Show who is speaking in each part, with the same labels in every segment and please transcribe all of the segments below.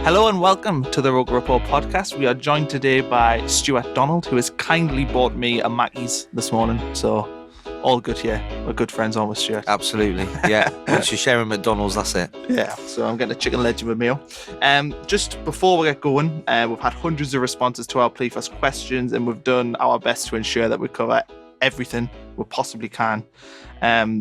Speaker 1: Hello and welcome to the ROKER Report podcast. We are joined today by Stuart Donald, who has kindly bought me a Mackey's this morning. So all good here. We're good friends, aren't we, Stuart?
Speaker 2: Absolutely, yeah. Once you share a McDonald's, that's it.
Speaker 1: Yeah, so I'm getting a chicken legend with meal. Just before we get going, we've had hundreds of responses to our Play First questions, and we've done our best to ensure that we cover everything we possibly can.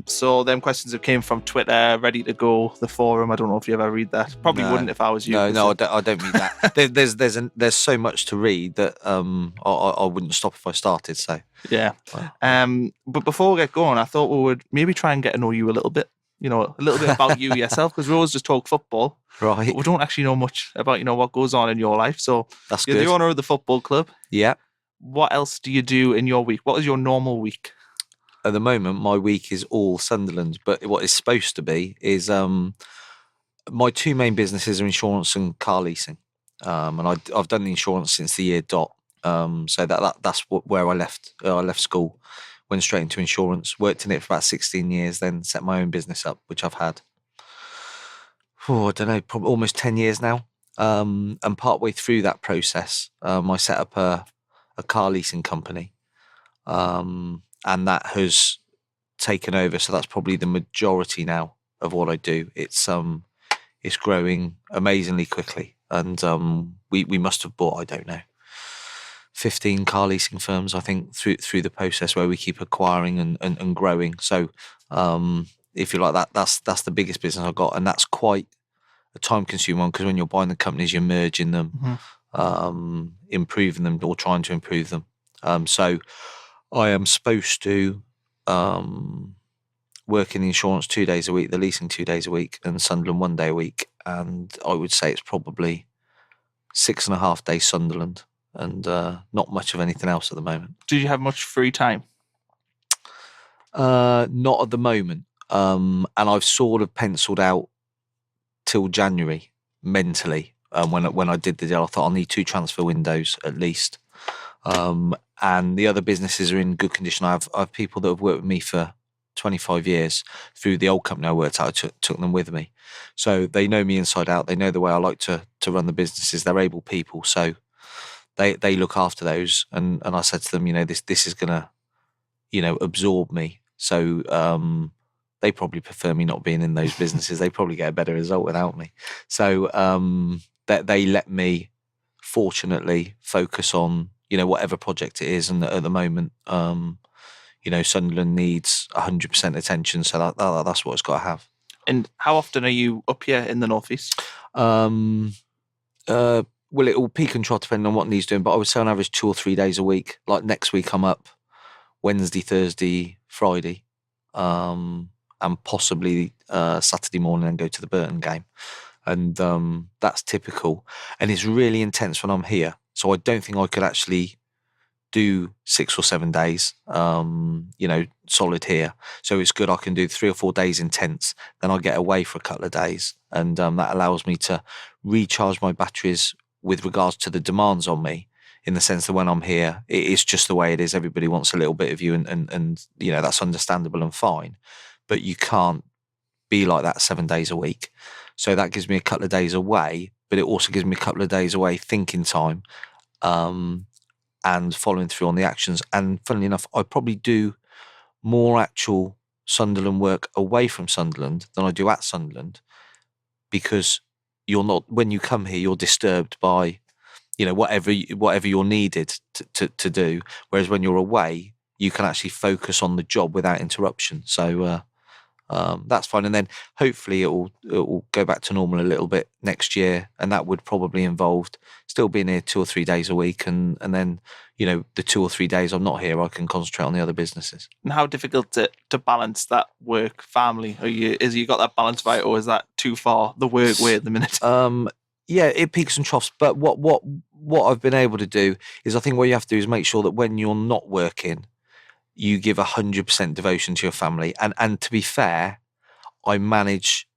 Speaker 1: So them questions have came from Twitter, ready to go, the forum. I don't know if you ever read that. Probably wouldn't if I was you.
Speaker 2: No, I don't read that. There's so much to read that I wouldn't stop if I started. So
Speaker 1: yeah. But before we get going, I thought we would maybe try and get to know you a little bit. You know, a little bit about you yourself, because we always just talk football.
Speaker 2: Right.
Speaker 1: But we don't actually know much about what goes on in your life. So
Speaker 2: that's
Speaker 1: you're
Speaker 2: good.
Speaker 1: the owner of the football club.
Speaker 2: Yeah.
Speaker 1: What else do you do in your week? What is your normal week?
Speaker 2: At the moment, my week is all Sunderland, but what it's supposed to be is my two main businesses are insurance and car leasing, and I've done the insurance since the year dot. So that's where I left. I left school, went straight into insurance, worked in it for about 16 years, then set my own business up, which I've had I don't know, probably almost 10 years now. And partway through that process, I set up a car leasing company. And that has taken over. So that's probably the majority now of what I do. It's growing amazingly quickly. And we must have bought, I don't know, 15 car leasing firms, I think, through the process where we keep acquiring and growing. So if you like that, that's the biggest business I've got. And that's quite a time-consuming one, because when you're buying the companies, you're merging them, improving them, or trying to improve them. So I am supposed to work in the insurance 2 days a week, the leasing 2 days a week, and Sunderland 1 day a week. And I would say it's probably 6.5 days Sunderland, and not much of anything else at the moment.
Speaker 1: Do you have much free time?
Speaker 2: Not at the moment. And I've sort of penciled out till January mentally. When I did the deal, I thought I'll need 2 transfer windows at least. And the other businesses are in good condition. I have people that have worked with me for 25 years through the old company I worked at. I took them with me. So they know me inside out. They know the way I like to run the businesses. They're able people. So they look after those. And I said to them, this is going to, absorb me. So they probably prefer me not being in those businesses. They probably get a better result without me. So they let me, fortunately, focus on whatever project it is. And at the moment, Sunderland needs 100% attention. So that's what it's got to have.
Speaker 1: And how often are you up here in the Northeast?
Speaker 2: Well, it will peak and trough depending on what needs doing. But I would say on average 2 or 3 days a week. Like next week, I'm up Wednesday, Thursday, Friday, and possibly Saturday morning and go to the Burton game. And that's typical. And it's really intense when I'm here. So I don't think I could actually do 6 or 7 days, solid here. So it's good I can do 3 or 4 days intense. Then I get away for a couple of days. And that allows me to recharge my batteries with regards to the demands on me, in the sense that when I'm here, it's just the way it is. Everybody wants a little bit of you, and that's understandable and fine. But you can't be like that 7 days a week. So that gives me a couple of days away, but it also gives me a couple of days away thinking time, and following through on the actions. And funnily enough, I probably do more actual Sunderland work away from Sunderland than I do at Sunderland, because you're not, when you come here, you're disturbed by, whatever you're needed to do. Whereas when you're away, you can actually focus on the job without interruption. So that's fine. And then hopefully it will go back to normal a little bit next year. And that would probably involve still being here 2 or 3 days a week. And then, the 2 or 3 days I'm not here, I can concentrate on the other businesses.
Speaker 1: And how difficult to balance that work family? Is you got that balance right, or is that too far the work way at the minute?
Speaker 2: Yeah, it peaks and troughs. But what I've been able to do is, I think what you have to do is make sure that when you're not working, you give 100% devotion to your family. And to be fair, I manage,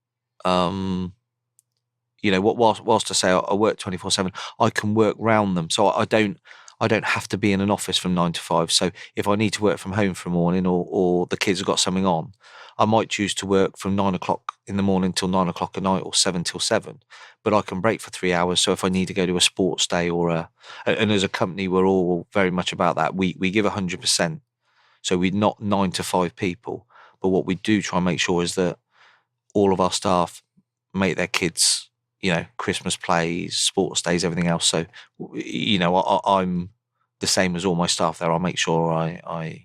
Speaker 2: whilst I say I work 24/7, I can work round them. So I don't have to be in an office from 9 to 5. So if I need to work from home for a morning, or the kids have got something on, I might choose to work from 9 o'clock in the morning till 9 o'clock at night or 7 till 7, but I can break for 3 hours. So if I need to go to a sports day and as a company, we're all very much about that. We give 100%. So we're not 9 to 5 people, but what we do try and make sure is that all of our staff make their kids, Christmas plays, sports days, everything else. So, I'm the same as all my staff there. I'll make sure I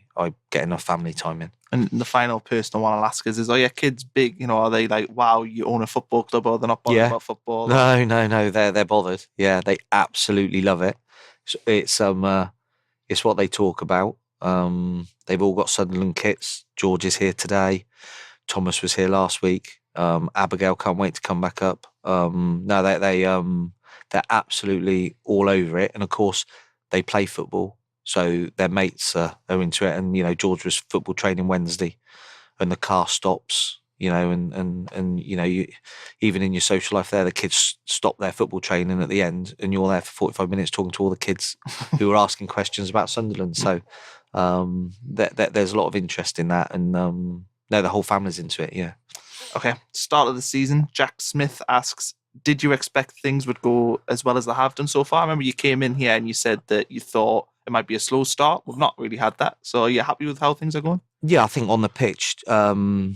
Speaker 2: get enough family time in.
Speaker 1: And the final person I want to ask is, are your kids big? Are they like, wow, you own a football club, or they're not bothered about football?
Speaker 2: No, they're bothered. Yeah, they absolutely love it. It's what they talk about. They've all got Sunderland kits. George is here today. Thomas was here last week. Abigail can't wait to come back up. They're absolutely all over it. And of course, they play football, so their mates are into it. And George was football training Wednesday, and the car stops. And you even in your social life there, the kids stop their football training at the end, and you're there for 45 minutes talking to all the kids who are asking questions about Sunderland. So there's a lot of interest in that, and the whole family's into it. Yeah.
Speaker 1: Okay. Start of the season. Jack Smith asks, did you expect things would go as well as they have done so far? I remember you came in here and you said that you thought it might be a slow start. We've not really had that. So are you happy with how things are going?
Speaker 2: Yeah, I think on the pitch, we're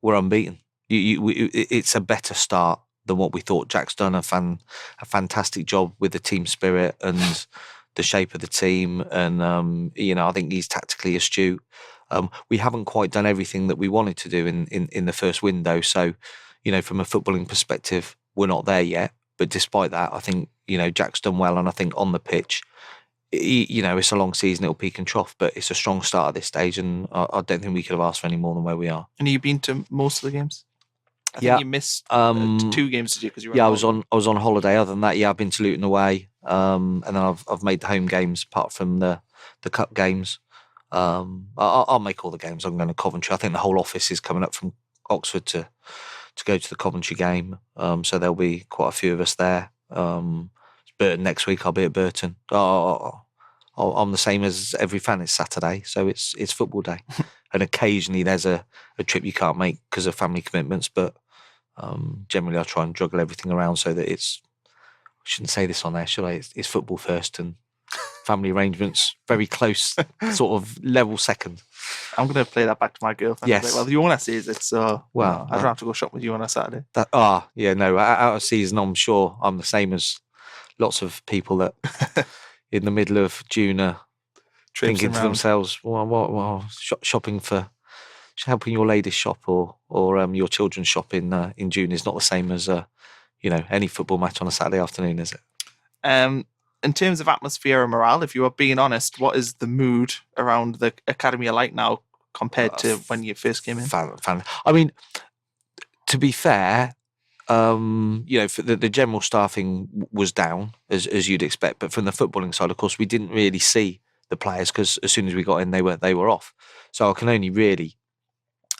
Speaker 2: unbeaten. It's a better start than what we thought. Jack's done a fantastic job with the team spirit and the shape of the team, and I think he's tactically astute. We haven't quite done everything that we wanted to do in the first window, so from a footballing perspective, we're not there yet. But despite that, I think Jack's done well, and I think on the pitch, it's a long season, it'll peak and trough, but it's a strong start at this stage, and I don't think we could have asked for any more than where we are.
Speaker 1: And you've been to most of the games? I think you missed 2 games, did you? Because you were
Speaker 2: I was on holiday. Other than that, I've been to Luton away, and then I've made the home games apart from the cup games. I'll make all the games. I'm going to Coventry. I think the whole office is coming up from Oxford to go to the Coventry game, so there'll be quite a few of us there. Burton next week. I'll be at Burton. I'm the same as every fan. It's Saturday, so it's football day, and occasionally there's a trip you can't make because of family commitments. But generally, I try and juggle everything around so that it's. I shouldn't say this on there, should I? It's football first and family arrangements very close, sort of level second.
Speaker 1: I'm going to play that back to my girlfriend.
Speaker 2: Yes.
Speaker 1: Like, well, you want to see it, so well, I don't have to go shop with you on a Saturday.
Speaker 2: Out of season, I'm sure I'm the same as lots of people that in the middle of June are thinking to themselves, well, shopping for helping your ladies shop or your children's shop in June is not the same as any football match on a Saturday afternoon, is it?
Speaker 1: In terms of atmosphere and morale, if you are being honest, what is the mood around the academy like now compared to when you first came in?
Speaker 2: I mean, to be fair, for the general staffing was down as you'd expect, but from the footballing side, of course, we didn't really see the players because as soon as we got in, they were off. So I can only really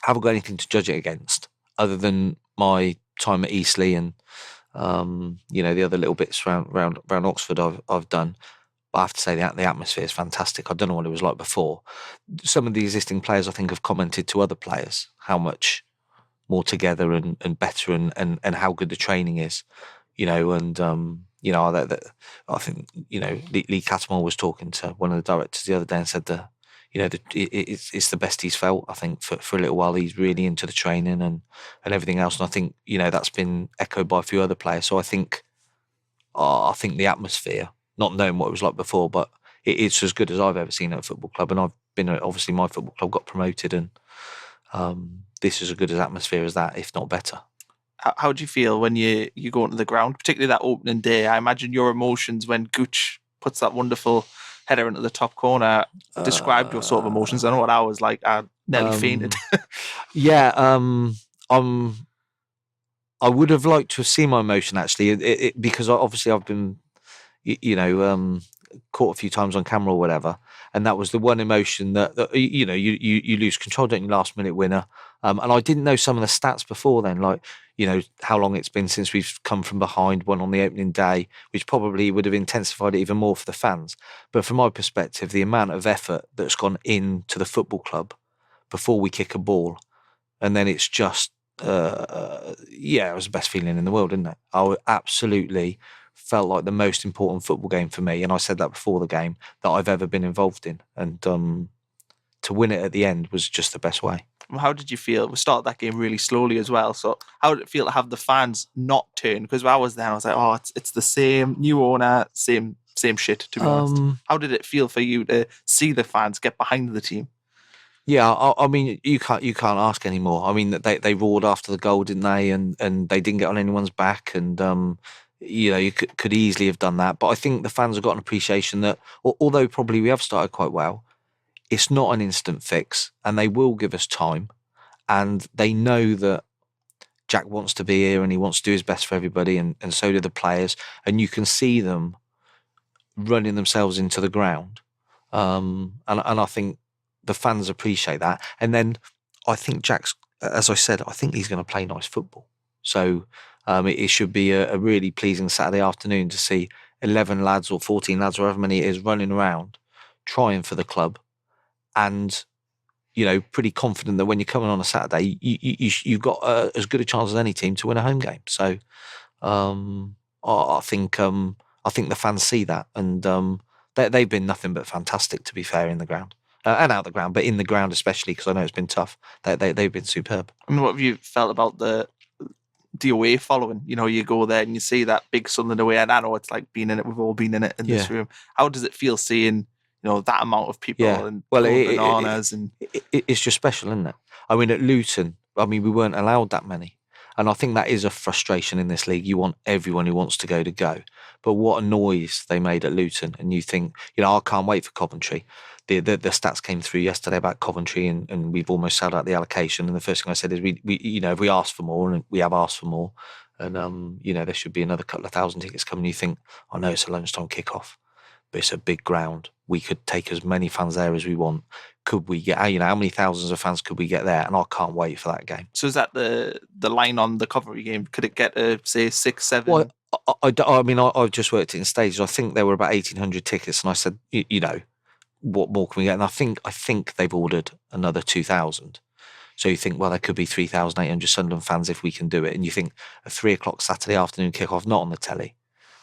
Speaker 2: haven't got anything to judge it against other than my time at Eastleigh and the other little bits around Oxford I've done. But I have to say the atmosphere is fantastic. I don't know what it was like before. Some of the existing players I think have commented to other players how much more together and better and how good the training is, I think Lee Cattermole was talking to one of the directors the other day and said that it's the best he's felt. I think for a little while he's really into the training and everything else, and I think that's been echoed by a few other players. So I think the atmosphere, not knowing what it was like before, but it's as good as I've ever seen at a football club, and I've been obviously my football club got promoted, and this is as good as atmosphere as that, if not better.
Speaker 1: How do you feel when you go into the ground, particularly that opening day? I imagine your emotions when Gooch puts that wonderful header into the top corner. Describe your sort of emotions. I know what I was like. I nearly fainted.
Speaker 2: I would have liked to have seen my emotion actually, because obviously I've been, caught a few times on camera or whatever. And that was the one emotion that you lose control, don't you, last minute winner. And I didn't know some of the stats before then, like, how long it's been since we've come from behind, won on the opening day, which probably would have intensified it even more for the fans. But from my perspective, the amount of effort that's gone into the football club before we kick a ball, and then it's just, it was the best feeling in the world, isn't it? I absolutely felt like the most important football game for me, and I said that before the game, that I've ever been involved in. And to win it at the end was just the best way.
Speaker 1: How did you feel? We started that game really slowly as well. So how did it feel to have the fans not turn? Because I was there, I was like, oh, it's the same new owner, same shit, to be honest. How did it feel for you to see the fans get behind the team?
Speaker 2: Yeah, I mean, you can't ask anymore. I mean, they roared after the goal, didn't they? And they didn't get on anyone's back. And you could easily have done that. But I think the fans have got an appreciation that, although probably we have started quite well, it's not an instant fix, and they will give us time. And they know that Jack wants to be here and he wants to do his best for everybody, and so do the players. And you can see them running themselves into the ground. And I think the fans appreciate that. And then I think Jack's, as I said, I think he's going to play nice football. So it should be a really pleasing Saturday afternoon to see 11 lads or 14 lads, or however many it is, running around, trying for the club. And, pretty confident that when you're coming on a Saturday, you've got as good a chance as any team to win a home game. So I think the fans see that, and they've been nothing but fantastic, to be fair, in the ground and out the ground, but in the ground especially, because I know it's been tough. They've been superb.
Speaker 1: And what have you felt about the away following? You go there and you see that big Sunderland away, and I know it's like being in it. We've all been in it in this room. How does it feel seeing that amount of people and bananas?
Speaker 2: It's just special, isn't it? I mean, at Luton, we weren't allowed that many. And I think that is a frustration in this league. You want everyone who wants to go. But what a noise they made at Luton. And you think, I can't wait for Coventry. The stats came through yesterday about Coventry, and we've almost sold out the allocation. And the first thing I said is, we if we ask for more, and we have asked for more, and there should be another couple of thousand tickets coming. You think, I know it's a lunchtime kickoff, but it's a big ground. We could take as many fans there as we want. Could we get, how many thousands of fans could we get there? And I can't wait for that game.
Speaker 1: So is that the line on the Coventry game? Could it get to, say, 6, 7?
Speaker 2: Well, I've just worked it in stages. I think there were about 1,800 tickets, and I said, what more can we get? And I think they've ordered another 2,000. So you think, well, there could be 3,800 Sunderland fans if we can do it. And you think a 3:00 Saturday afternoon kickoff, not on the telly.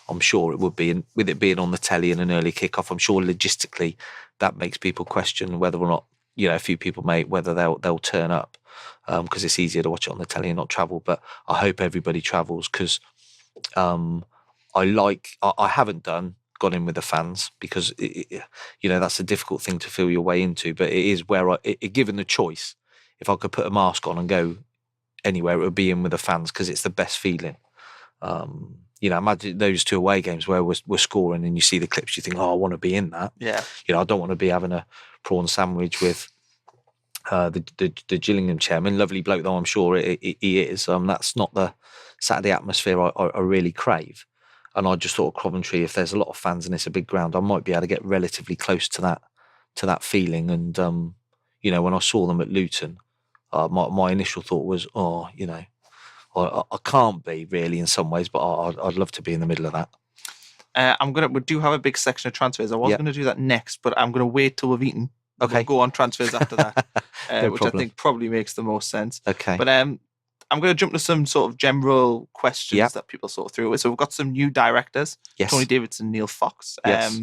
Speaker 2: I'm sure it would be, and with it being on the telly and an early kickoff, I'm sure logistically that makes people question whether or not, a few people whether they'll turn up, because it's easier to watch it on the telly and not travel. But I hope everybody travels, because I haven't gone in with the fans, because that's a difficult thing to feel your way into. But it is where given the choice, if I could put a mask on and go anywhere, it would be in with the fans, because it's the best feeling. Imagine those 2 away games where we're scoring and you see the clips, you think, oh, I want to be in that.
Speaker 1: Yeah.
Speaker 2: I don't want to be having a prawn sandwich with the Gillingham chairman, lovely bloke though I'm sure he is. That's not the Saturday atmosphere I really crave. And I just thought of Coventry, if there's a lot of fans and it's a big ground, I might be able to get relatively close to that feeling. And when I saw them at Luton, my initial thought was, I can't be really in some ways, but I'd love to be in the middle of that.
Speaker 1: We do have a big section of transfers. I was going to do that next, but I'm going to wait till we've eaten.
Speaker 2: Okay.
Speaker 1: We'll go on transfers after that,
Speaker 2: No
Speaker 1: which
Speaker 2: problem.
Speaker 1: I think probably makes the most sense.
Speaker 2: Okay.
Speaker 1: But I'm going to jump to some sort of general questions that people sort of threw away. So we've got some new directors,
Speaker 2: Yes.
Speaker 1: Tony Davidson, Neil Fox.
Speaker 2: Yes.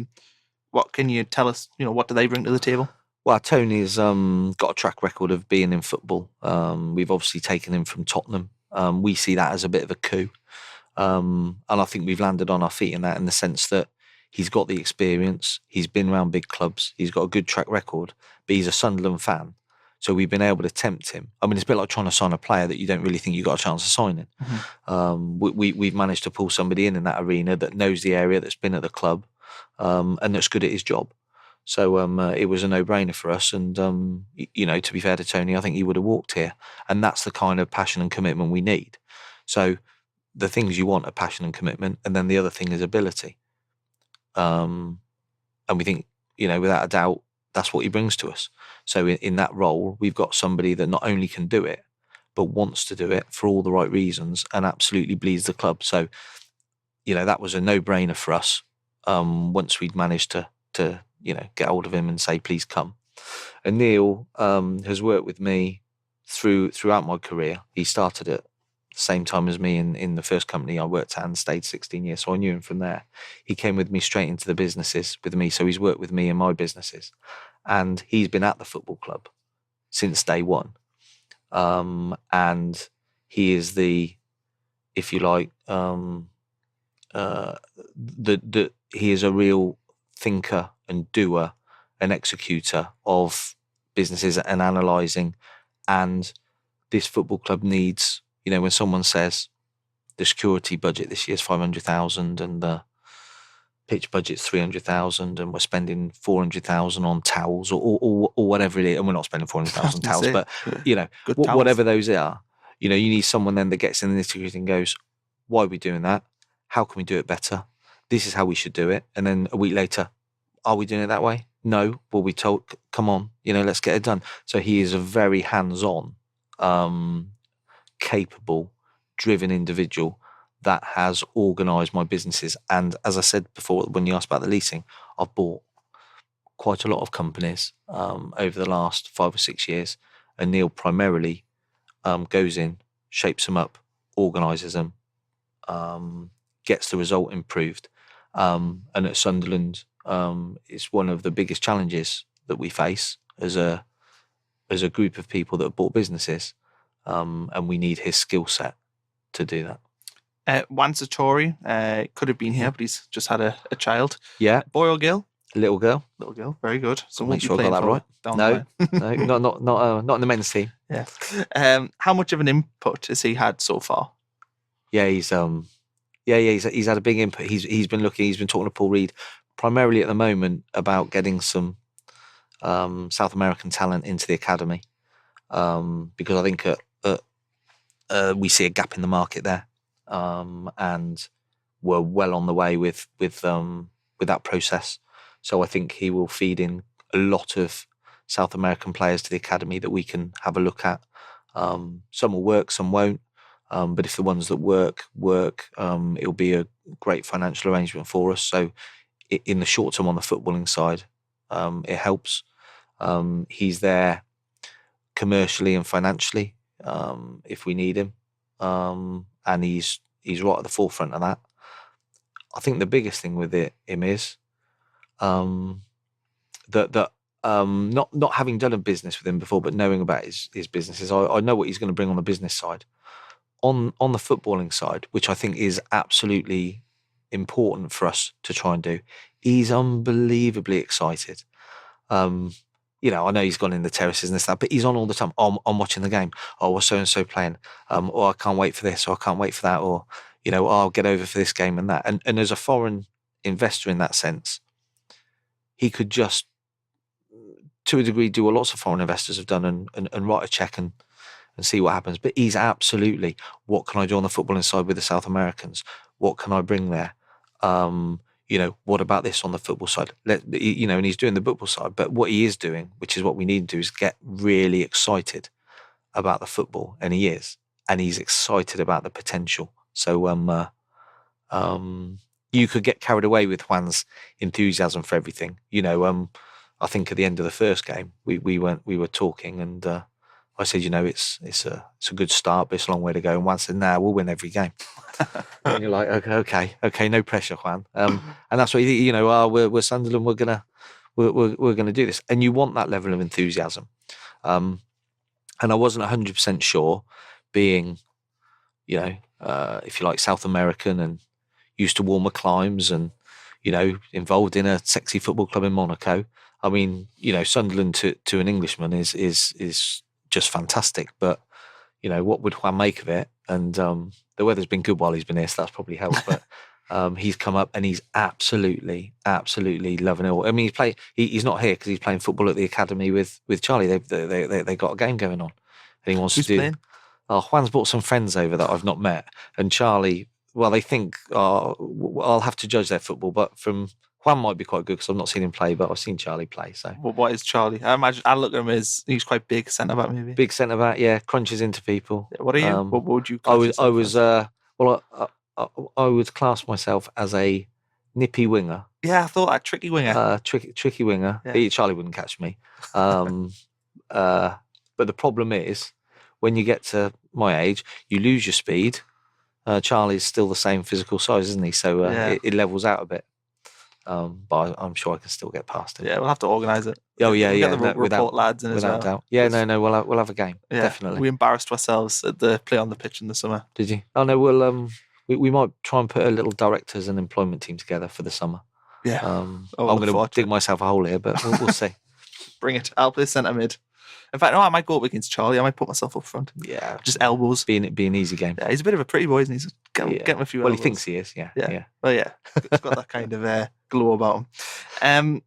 Speaker 1: What can you tell us? What do they bring to the table?
Speaker 2: Well, Tony's got a track record of being in football. We've obviously taken him from Tottenham. We see that as a bit of a coup. And I think we've landed on our feet in that, in the sense that he's got the experience, he's been around big clubs, he's got a good track record, but he's a Sunderland fan. So we've been able to tempt him. It's a bit like trying to sign a player that you don't really think you've got a chance of signing. Mm-hmm. We've managed to pull somebody in that arena that knows the area, that's been at the club, and that's good at his job. So it was a no-brainer for us. And, to be fair to Tony, I think he would have walked here. And that's the kind of passion and commitment we need. So the things you want are passion and commitment. And then the other thing is ability. And we think, without a doubt, that's what he brings to us. So in that role, we've got somebody that not only can do it, but wants to do it for all the right reasons and absolutely bleeds the club. So, that was a no-brainer for us once we'd managed to get hold of him and say, please come. And Neil has worked with me throughout my career. He started at the same time as me in the first company I worked at and stayed 16 years, so I knew him from there. He came with me straight into the businesses with me, so he's worked with me in my businesses. And he's been at the football club since day one. And he is the, if you like, he is a real thinker and doer and executor of businesses and analysing. And this football club needs, when someone says the security budget this year is 500,000 and the pitch budget's 300,000 and we're spending 400,000 on towels or whatever it is, and we're not spending 400,000 on towels, but whatever those are, you need someone then that gets in the nitty-gritty and goes, why are we doing that? How can we do it better? This is how we should do it. And then a week later, are we doing it that way? No. Well, we told, come on, let's get it done. So he is a very hands-on, capable, driven individual that has organised my businesses. And as I said before, when you asked about the leasing, I've bought quite a lot of companies over the last 5 or 6 years. And Neil primarily goes in, shapes them up, organises them, gets the result improved. And at Sunderland, it's one of the biggest challenges that we face as a group of people that have bought businesses. And we need his skill set to do that.
Speaker 1: Juan Sartori could have been here, but he's just had a child.
Speaker 2: Yeah.
Speaker 1: Boy or girl?
Speaker 2: Little girl.
Speaker 1: Little girl. Very good.
Speaker 2: So make sure I got that right. No, not in the men's team.
Speaker 1: Yeah. How much of an input has he had so far?
Speaker 2: Yeah, he's had a big input. He's been talking to Paul Reed primarily at the moment about getting some South American talent into the academy, because I think we see a gap in the market there, and we're well on the way with that process. So I think he will feed in a lot of South American players to the academy that we can have a look at. Some will work, some won't. But if the ones that work, it'll be a great financial arrangement for us. So in the short term on the footballing side, it helps. He's there commercially and financially if we need him. And he's right at the forefront of that. I think the biggest thing with him is that not having done a business with him before, but knowing about his businesses, I know what he's going to bring on the business side. On the footballing side, which I think is absolutely important for us to try and do, he's unbelievably excited. I know he's gone in the terraces and this, that, but he's on all the time. I'm watching the game. Oh, what's so-and-so playing? Or I can't wait for this, or I can't wait for that, or, I'll get over for this game and that. And as a foreign investor in that sense, he could just, to a degree, do what lots of foreign investors have done and write a check and see what happens. But he's absolutely, what can I do on the footballing side with the South Americans? What can I bring there? What about this on the football side? And he's doing the football side, but what he is doing, which is what we need to do, is get really excited about the football, and he is. And he's excited about the potential. So you could get carried away with Juan's enthusiasm for everything. I think at the end of the first game, we were talking, and I said, it's a good start, but it's a long way to go. And Juan said, we'll win every game. And you're like, okay, no pressure, Juan. And that's what you think, we're Sunderland, we're gonna do this. And you want that level of enthusiasm. And I wasn't 100% sure, being, if you like, South American and used to warmer climes and, involved in a sexy football club in Monaco. I mean, Sunderland to an Englishman is just fantastic, but what would Juan make of it? And the weather's been good while he's been here, so that's probably helped. But he's come up and he's absolutely loving it all. I mean, he's not here because he's playing football at the academy with Charlie. They got a game going on, and he wants
Speaker 1: Who's
Speaker 2: to do.
Speaker 1: Playing?
Speaker 2: Oh, Juan's brought some friends over that I've not met, and Charlie. Well, they think I'll have to judge their football, but from Juan might be quite good because I've not seen him play, but I've seen Charlie play. So
Speaker 1: What is Charlie? I imagine I look at him as he's quite big centre back, maybe.
Speaker 2: big centre back, yeah, crunches into people.
Speaker 1: What are you? What would you?
Speaker 2: I
Speaker 1: Class
Speaker 2: was well, I would class myself as a nippy winger.
Speaker 1: Yeah, I thought that tricky winger.
Speaker 2: Tricky winger.
Speaker 1: Yeah.
Speaker 2: Charlie wouldn't catch me. But the problem is, when you get to my age, you lose your speed. Charlie's still the same physical size, isn't he? So it levels out a bit. But I'm sure I can still get past him.
Speaker 1: Yeah, we'll have to organise it.
Speaker 2: Oh yeah,
Speaker 1: we'll
Speaker 2: yeah.
Speaker 1: Get the report lads in as well.
Speaker 2: Without doubt. Yeah, no. We'll have a game.
Speaker 1: Yeah,
Speaker 2: definitely.
Speaker 1: We embarrassed ourselves at the play on the pitch in the summer.
Speaker 2: Did you? Oh no. We'll we might try and put a little directors and employment team together for the summer.
Speaker 1: Yeah.
Speaker 2: I'm going to dig myself a hole here, but we'll see.
Speaker 1: Bring it. I'll play centre mid. In fact, no, I might go up against Charlie. I might put myself up front.
Speaker 2: Yeah.
Speaker 1: Just elbows.
Speaker 2: Be an easy game.
Speaker 1: Yeah, he's a bit of a pretty boy, isn't he? He's get him a few elbows.
Speaker 2: Well, he thinks he is, yeah.
Speaker 1: Well, yeah. He's got that kind of glow about him.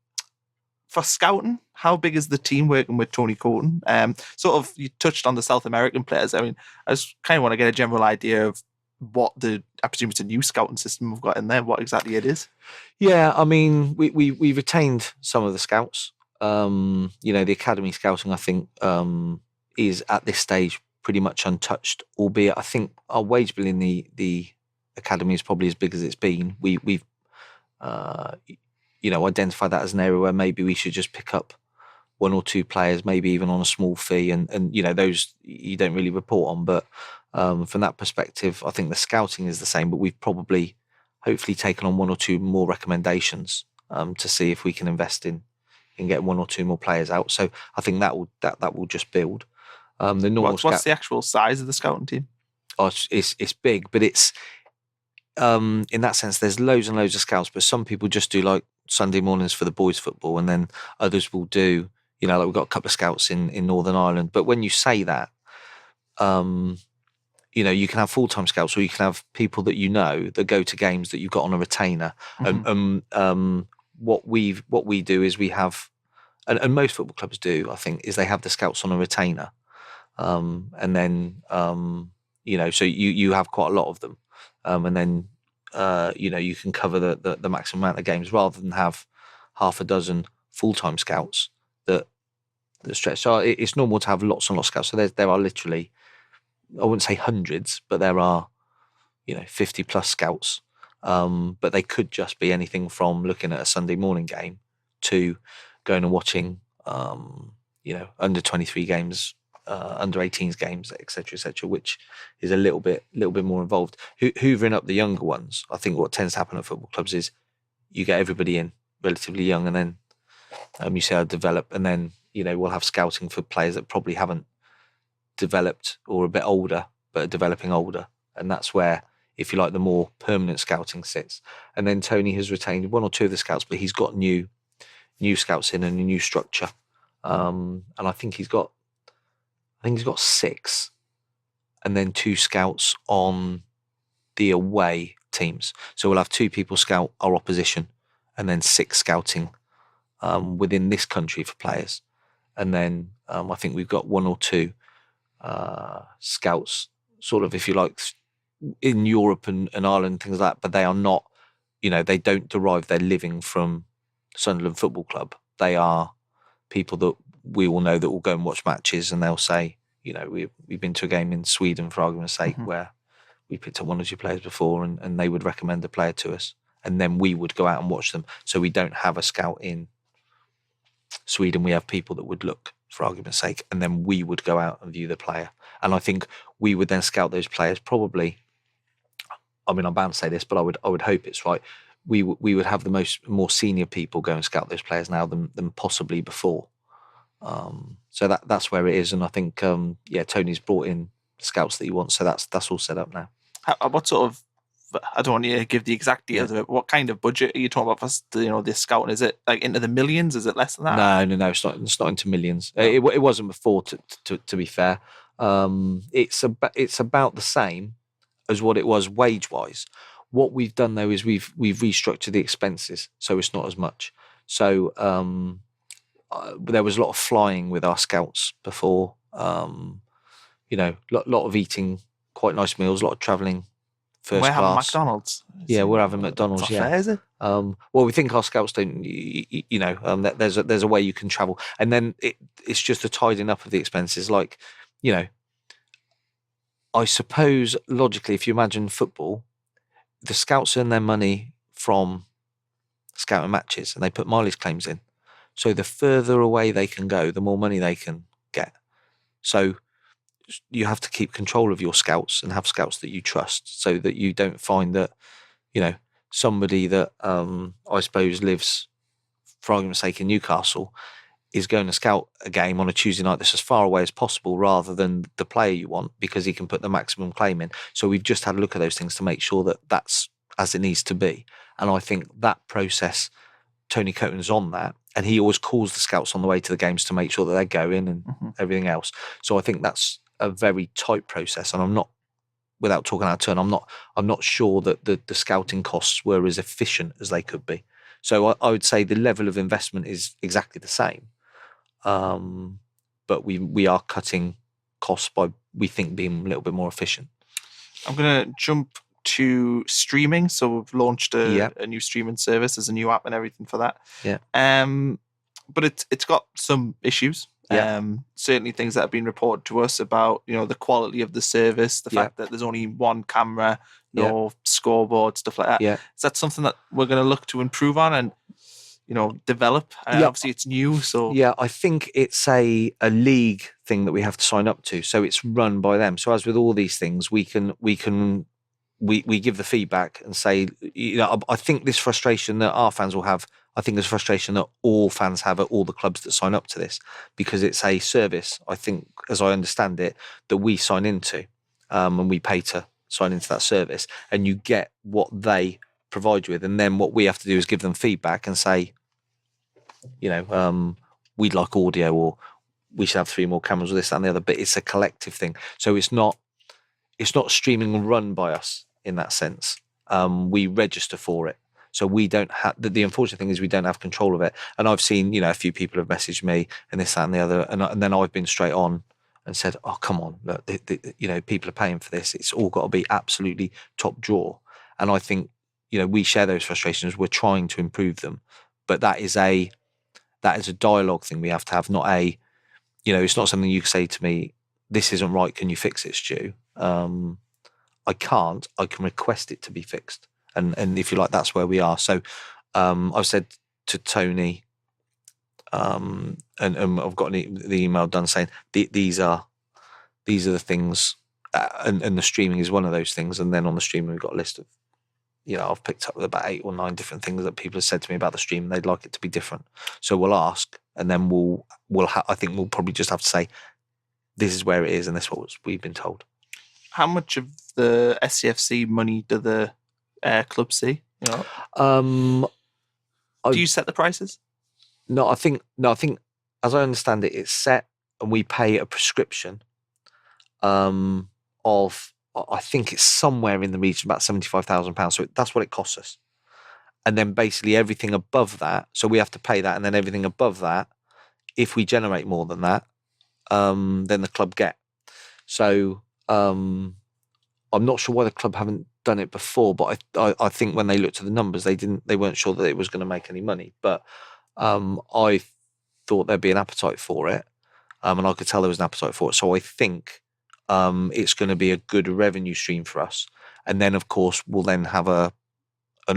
Speaker 1: For scouting, how big is the team working with Tony Coton? Sort of, you touched on the South American players. I mean, I just kind of want to get a general idea of what I presume it's a new scouting system we've got in there, what exactly it is.
Speaker 2: Yeah, I mean, we retained some of the scouts. The academy scouting, I think, is at this stage pretty much untouched, albeit I think our wage bill in the academy is probably as big as it's been. We've identified that as an area where maybe we should just pick up one or two players, maybe even on a small fee, and those you don't really report on. But from that perspective, I think the scouting is the same, but we've probably hopefully taken on one or two more recommendations to see if we can invest in getting one or two more players out. So I think that will just build. The normal
Speaker 1: what's the actual size of the scouting team?
Speaker 2: Oh, it's big, but it's in that sense there's loads and loads of scouts, but some people just do like Sunday mornings for the boys football, and then others will do, like we've got a couple of scouts in Northern Ireland. But when you say that, you can have full-time scouts, or you can have people that go to games that you've got on a retainer.
Speaker 1: Mm-hmm.
Speaker 2: What we do is we have, and most football clubs do, I think, is they have the scouts on a retainer, and then so you have quite a lot of them, and then you can cover the maximum amount of games rather than have half a dozen full-time scouts that stretch. So it's normal to have lots and lots of scouts. So there are literally, I wouldn't say hundreds, but there are 50 plus scouts. But they could just be anything from looking at a Sunday morning game to going and watching, under 23 games, under 18s games, etc., which is a little bit more involved. Hoovering up the younger ones, I think what tends to happen at football clubs is you get everybody in relatively young, and then you see how develop, and then we'll have scouting for players that probably haven't developed or a bit older, but are developing older, and that's where, if you like, the more permanent scouting sits. And then Tony has retained one or two of the scouts, but he's got new scouts in and a new structure. And I think he's got 6, and then 2 scouts on the away teams. So we'll have 2 people scout our opposition, and then 6 scouting within this country for players. And then I think we've got 1 or 2 scouts, sort of, if you like, in Europe and Ireland, things like that, but they are not, they don't derive their living from Sunderland Football Club. They are people that we all know that will go and watch matches, and they'll say, we've been to a game in Sweden, for argument's sake,
Speaker 1: Mm-hmm.
Speaker 2: where we picked up 1 or 2 players before, and they would recommend a player to us, and then we would go out and watch them. So we don't have a scout in Sweden. We have people that would look, for argument's sake, and then we would go out and view the player. And I think we would then scout those players probably, I mean, I'm bound to say this, but I would hope it's right. We would have the more senior people go and scout those players now than possibly before. So that's where it is, and I think Tony's brought in the scouts that he wants, so that's all set up now.
Speaker 1: What sort of, I don't want you to give the exact details of it, what kind of budget are you talking about for this scouting? Is it like into the millions? Is it less than that?
Speaker 2: No, it's not into millions. No. It wasn't before, to be fair. It's about the same as what it was wage wise. What we've done though is we've restructured the expenses, so it's not as much. So there was a lot of flying with our scouts before. Lot of eating quite nice meals, a lot of travelling first
Speaker 1: We're having
Speaker 2: class.
Speaker 1: McDonald's.
Speaker 2: Yeah, we're having McDonald's.
Speaker 1: That's not fair, is it?
Speaker 2: Well, we think our scouts don't. That there's a way you can travel, and then it's just a tidying up of the expenses. Like, I suppose logically, if you imagine football, the scouts earn their money from scouting matches, and they put mileage claims in. So the further away they can go, the more money they can get. So you have to keep control of your scouts and have scouts that you trust, so that you don't find that, somebody that I suppose lives, for argument's sake, in Newcastle, is going to scout a game on a Tuesday night that's as far away as possible rather than the player you want, because he can put the maximum claim in. So we've just had a look at those things to make sure that that's as it needs to be. And I think that process, Tony Coton's on that, and he always calls the scouts on the way to the games to make sure that they're going and everything else. So I think that's a very tight process, and I'm not, without talking out of turn, I'm not sure that the scouting costs were as efficient as they could be. So I would say the level of investment is exactly the same, but we are cutting costs by, we think, being a little bit more efficient. I'm
Speaker 1: going to jump to streaming. So we've launched a new streaming service. There's a new app and everything for that.
Speaker 2: Yeah.
Speaker 1: But it's got some issues.
Speaker 2: Yeah.
Speaker 1: Certainly things that have been reported to us about, the quality of the service, the fact that there's only one camera, no scoreboard, stuff like that.
Speaker 2: Yeah.
Speaker 1: Is that something that we're going to look to improve on and, develop? Obviously it's new, so.
Speaker 2: Yeah, I think it's a league thing that we have to sign up to. So it's run by them. So as with all these things, we give the feedback and say, I think this frustration that our fans will have, I think there's frustration that all fans have at all the clubs that sign up to this, because it's a service, I think, as I understand it, that we sign into, and we pay to sign into that service, and you get what they provide you with. And then what we have to do is give them feedback and say, we'd like audio, or we should have 3 more cameras, or this, that, and the other. But it's a collective thing. So it's not streaming run by us in that sense. We register for it. So we don't have, the unfortunate thing is we don't have control of it. And I've seen, a few people have messaged me and this, that, and the other. And then I've been straight on and said, oh, come on, look, people are paying for this. It's all got to be absolutely top drawer. And I think, we share those frustrations. We're trying to improve them. But that is a dialogue thing we have to have, not a, it's not something you can say to me, this isn't right, can you fix it, Stu? I can't. I can request it to be fixed. And if you like, that's where we are. So I've said to Tony, and I've got the email done saying these are the things, and the streaming is one of those things. And then on the streaming, we've got a list of, I've picked up about 8 or 9 different things that people have said to me about the stream. They'd like it to be different. So we'll ask, and then I think we'll probably just have to say, this is where it is, and this is what we've been told.
Speaker 1: How much of the SCFC money do the club see? Do you set the prices?
Speaker 2: No, I think as I understand it, it's set, and we pay a prescription of, I think it's somewhere in the region about £75,000. So that's what it costs us. And then basically everything above that, so we have to pay that, and then everything above that, if we generate more than that, then the club get. So I'm not sure why the club haven't done it before, but I think when they looked at the numbers, they weren't sure that it was going to make any money. But I thought there'd be an appetite for it, and I could tell there was an appetite for it. So I think it's going to be a good revenue stream for us. And then, of course, we'll then have an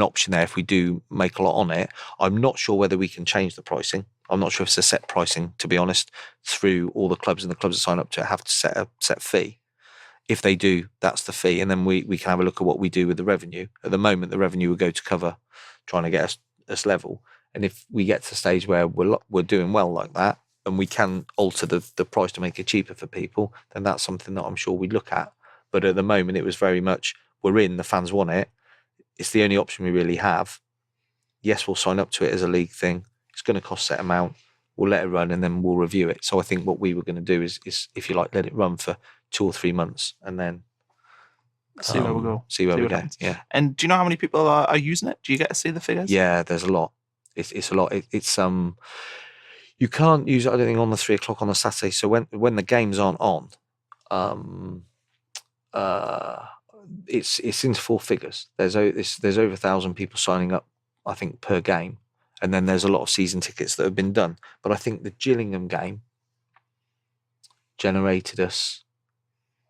Speaker 2: option there if we do make a lot on it. I'm not sure whether we can change the pricing. I'm not sure if it's a set pricing, to be honest, through all the clubs, and the clubs that sign up to it have to set a set fee. If they do, that's the fee. And then we can have a look at what we do with the revenue. At the moment, the revenue will go to cover trying to get us level. And if we get to the stage where we're doing well like that, and we can alter the price to make it cheaper for people, then that's something that I'm sure we'd look at. But at the moment, it was very much, we're in, the fans want it. It's the only option we really have. Yes, we'll sign up to it as a league thing. It's going to cost a set amount. We'll let it run, and then we'll review it. So I think what we were going to do is, if you like, let it run for 2 or 3 months, and then
Speaker 1: see where we go.
Speaker 2: See where we go. Yeah.
Speaker 1: And do you know how many people are using it? Do you get to see the figures?
Speaker 2: Yeah, there's a lot. It's a lot. It's you can't use it, I don't think, on the 3 o'clock on the Saturday. So when the games aren't on, it's into four figures. There's over 1,000 people signing up, I think, per game, and then there's a lot of season tickets that have been done. But I think the Gillingham game generated us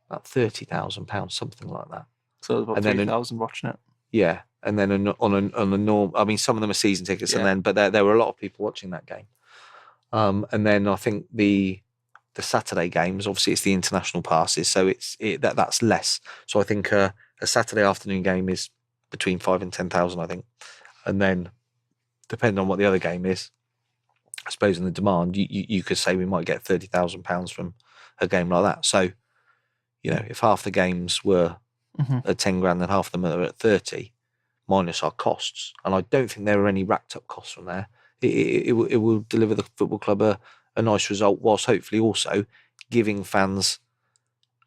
Speaker 2: about £30,000, something like that.
Speaker 1: So there's about
Speaker 2: And then
Speaker 1: 3,000 watching it.
Speaker 2: Yeah, and then on a norm, I mean, some of them are season tickets,
Speaker 1: Yeah.
Speaker 2: but there were a lot of people watching that game. And then I think the Saturday games, obviously, it's the international passes, so that's less. So I think a Saturday afternoon game is between 5,000 and 10,000, I think. And then, depending on what the other game is, I suppose in the demand, you could say we might get £30,000 from a game like that. So, if half the games were at 10 grand and half of them are at 30, minus our costs, and I don't think there are any racked up costs from there. It will deliver the football club a nice result, whilst hopefully also giving fans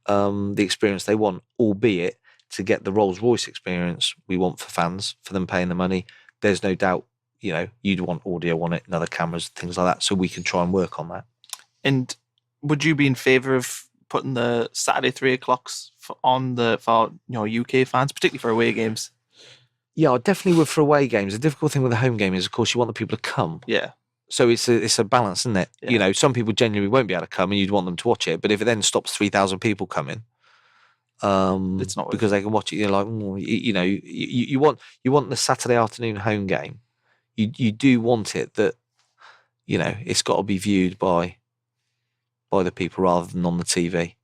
Speaker 2: the experience they want, albeit to get the Rolls Royce experience we want for fans, for them paying the money. There's no doubt, you'd want audio on it and other cameras, things like that, so we can try and work on that.
Speaker 1: And would you be in favour of putting the Saturday 3 o'clocks for UK fans, particularly for away games?
Speaker 2: Yeah, I definitely would for away games. The difficult thing with a home game is, of course, you want the people to come.
Speaker 1: Yeah.
Speaker 2: So it's a balance, isn't it?
Speaker 1: Yeah.
Speaker 2: Some people genuinely won't be able to come, and you'd want them to watch it. But if it then stops 3,000 people coming,
Speaker 1: it's not
Speaker 2: because they can watch it. You're like, you want the Saturday afternoon home game. You do want it that, it's got to be viewed by the people rather than on the TV.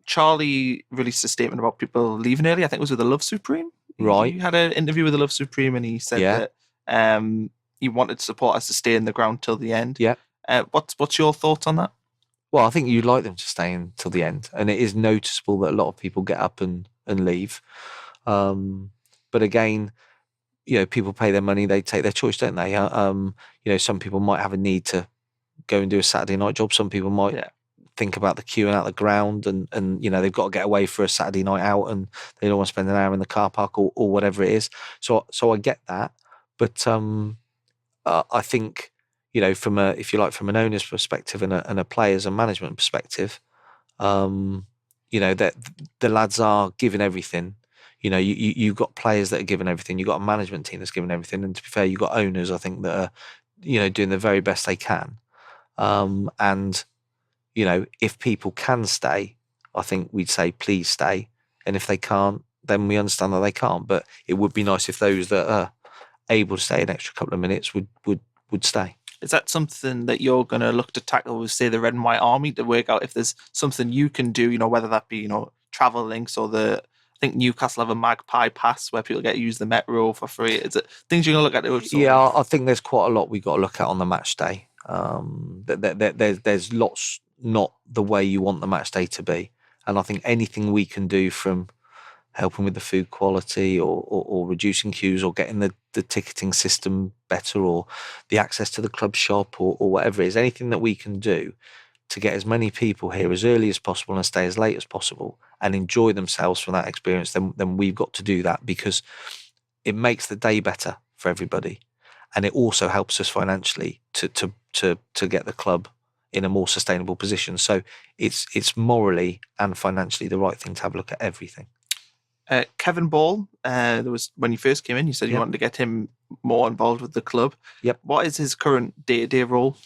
Speaker 1: Charlie released a statement about people leaving early. I think it was with the Love Supreme.
Speaker 2: Right.
Speaker 1: He had an interview with the Love Supreme, and he said that he wanted supporters to stay in the ground till the end.
Speaker 2: Yeah.
Speaker 1: What's your thoughts on that?
Speaker 2: Well, I think you'd like them to stay until the end, and it is noticeable that a lot of people get up and leave. But again, people pay their money, they take their choice, don't they? Some people might have a need to go and do a Saturday night job. Some people might think about the queuing out the ground, and they've got to get away for a Saturday night out, and they don't want to spend an hour in the car park or whatever it is. So I get that, but I think, from an owner's perspective and a players and management perspective, that the lads are giving everything. You've got players that are giving everything. You've got a management team that's giving everything, and to be fair, you've got owners, I think, that are doing the very best they can. And if people can stay, I think we'd say please stay, and if they can't, then we understand that they can't. But it would be nice if those that are able to stay an extra couple of minutes would stay.
Speaker 1: Is that something that you're going to look to tackle with, say, the Red and White Army, to work out if there's something you can do, whether that be, travel links, or I think Newcastle have a Magpie Pass where people get to use the metro for free. Is it things you're going to look at?
Speaker 2: Yeah, I think there's quite a lot we've got to look at on the match day. There's lots not the way you want the match day to be. And I think anything we can do, from helping with the food quality or reducing queues or getting the ticketing system better or the access to the club shop or whatever it is, anything that we can do to get as many people here as early as possible and stay as late as possible and enjoy themselves from that experience, then we've got to do that, because it makes the day better for everybody. And it also helps us financially to get the club in a more sustainable position. So it's morally and financially the right thing to have a look at everything.
Speaker 1: Kevin Ball, there was, when you first came in, you said you wanted to get him more involved with the club.
Speaker 2: Yep.
Speaker 1: What is his current day-to-day role?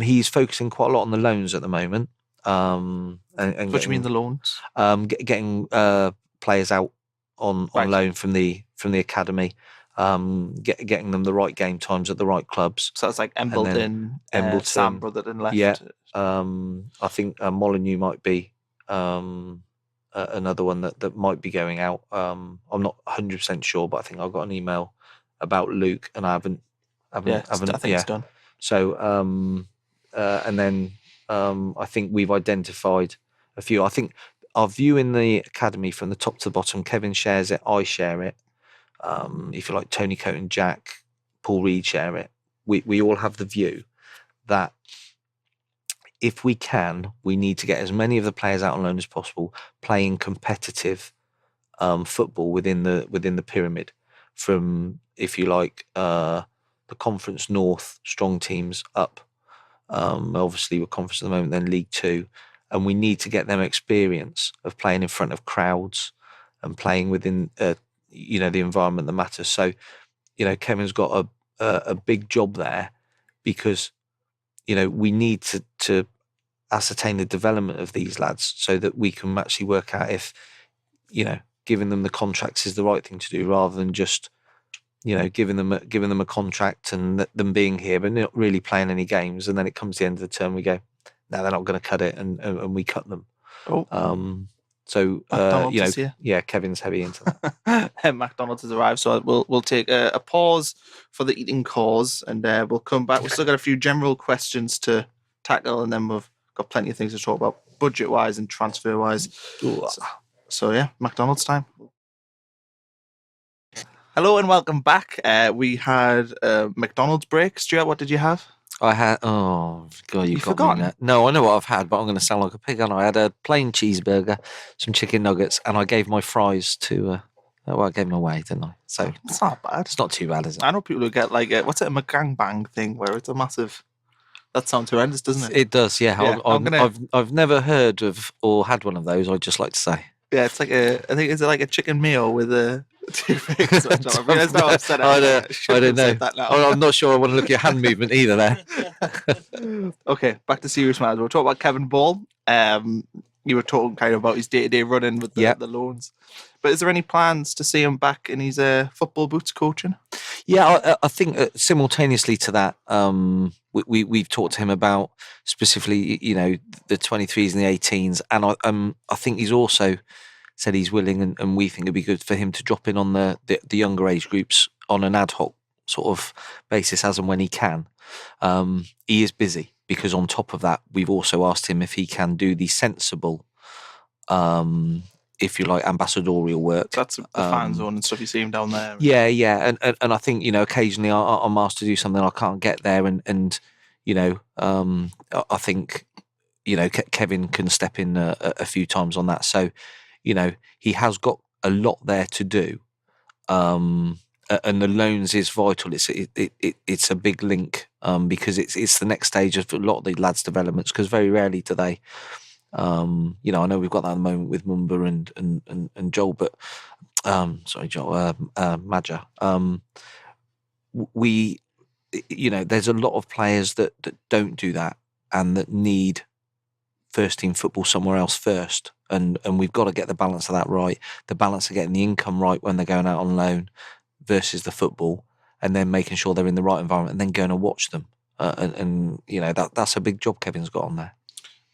Speaker 2: He's focusing quite a lot on the loans at the moment.
Speaker 1: And what do you mean the loans?
Speaker 2: Getting players out on loan from the academy, getting them the right game times at the right clubs.
Speaker 1: So that's like Embleton, Sam Brotherton left.
Speaker 2: Yeah. I think Molyneux might be another one that might be going out. I'm not 100% sure, but I think I got an email about Luke, and I haven't. I think
Speaker 1: it's done.
Speaker 2: So and then I think we've identified a few. I think our view in the academy from the top to the bottom, Kevin shares it, I share it. If you like, Tony Coate and Jack, Paul Reed share it. We all have the view that if we can, we need to get as many of the players out on loan as possible, playing competitive football within the pyramid, from, if you like, the Conference North strong teams up. Obviously, we're Conference at the moment, then League Two, and we need to get them experience of playing in front of crowds, and playing within you know, the environment that matters. So, you know, Kevin's got a big job there, because, you know, we need to ascertain the development of these lads so that we can actually work out if, you know, giving them the contracts is the right thing to do, rather than just, you know, giving them a contract and them being here but not really playing any games, and then it comes to the end of the term, we go, no, they're not going to cut it, and we cut them. So
Speaker 1: McDonald's
Speaker 2: you know,
Speaker 1: is here.
Speaker 2: yeah, Kevin's heavy into that.
Speaker 1: McDonald's has arrived, so we'll take a pause for the eating cause, and we'll come back. We've still got a few general questions to tackle, and then we've got plenty of things to talk about budget wise and transfer wise. So yeah, McDonald's time. Hello and welcome back. We had a McDonald's break. Stuart, what did you have?
Speaker 2: I had, oh God, you've got
Speaker 1: forgotten?
Speaker 2: me in that. No, I know what I've had, but I'm going to sound like a pig. And I had a plain cheeseburger, some chicken nuggets, and I gave my fries to. Well, I gave them away, didn't I? So
Speaker 1: It's not bad.
Speaker 2: it's not too bad, is it?
Speaker 1: I know people who get like what's it, a McGangbang thing, where it's a massive. That sounds horrendous, doesn't it?
Speaker 2: It does, yeah.
Speaker 1: Yeah,
Speaker 2: I've never heard of or had one of those. I'd just like to say.
Speaker 1: Yeah, it's like I think it's like a chicken meal with a toothpicks. I
Speaker 2: don't know. I'm not sure I want to look at your hand movement either there.
Speaker 1: Okay, back to serious matters. We'll talk about Kevin Ball. You were talking kind of about his day-to-day running with the loans. But is there any plans to see him back in his football boots coaching?
Speaker 2: Yeah, I think simultaneously to that, we've talked to him about specifically, you know, the 23s and the 18s, and I think he's also said he's willing, and we think it'd be good for him to drop in on the younger age groups on an ad hoc sort of basis as and when he can. He is busy, because on top of that, we've also asked him if he can do the sensible, if you like, ambassadorial work.
Speaker 1: That's the fan zone and stuff you see him down there.
Speaker 2: Yeah, and I think, you know, occasionally I'm asked to do something I can't get there, and you know, I think, you know, Kevin can step in a few times on that. So, you know, he has got a lot there to do, and the loans is vital. It's a big link, because it's the next stage of a lot of the lads' developments, because very rarely do they. You know, I know we've got that at the moment with Mumba and Joel, but sorry, Joel, Madja. We, you know, there's a lot of players that don't do that, and that need first team football somewhere else first, and we've got to get the balance of that right. The balance of getting the income right when they're going out on loan versus the football, and then making sure they're in the right environment, and then going to watch them. And you know, that's a big job Kevin's got on there.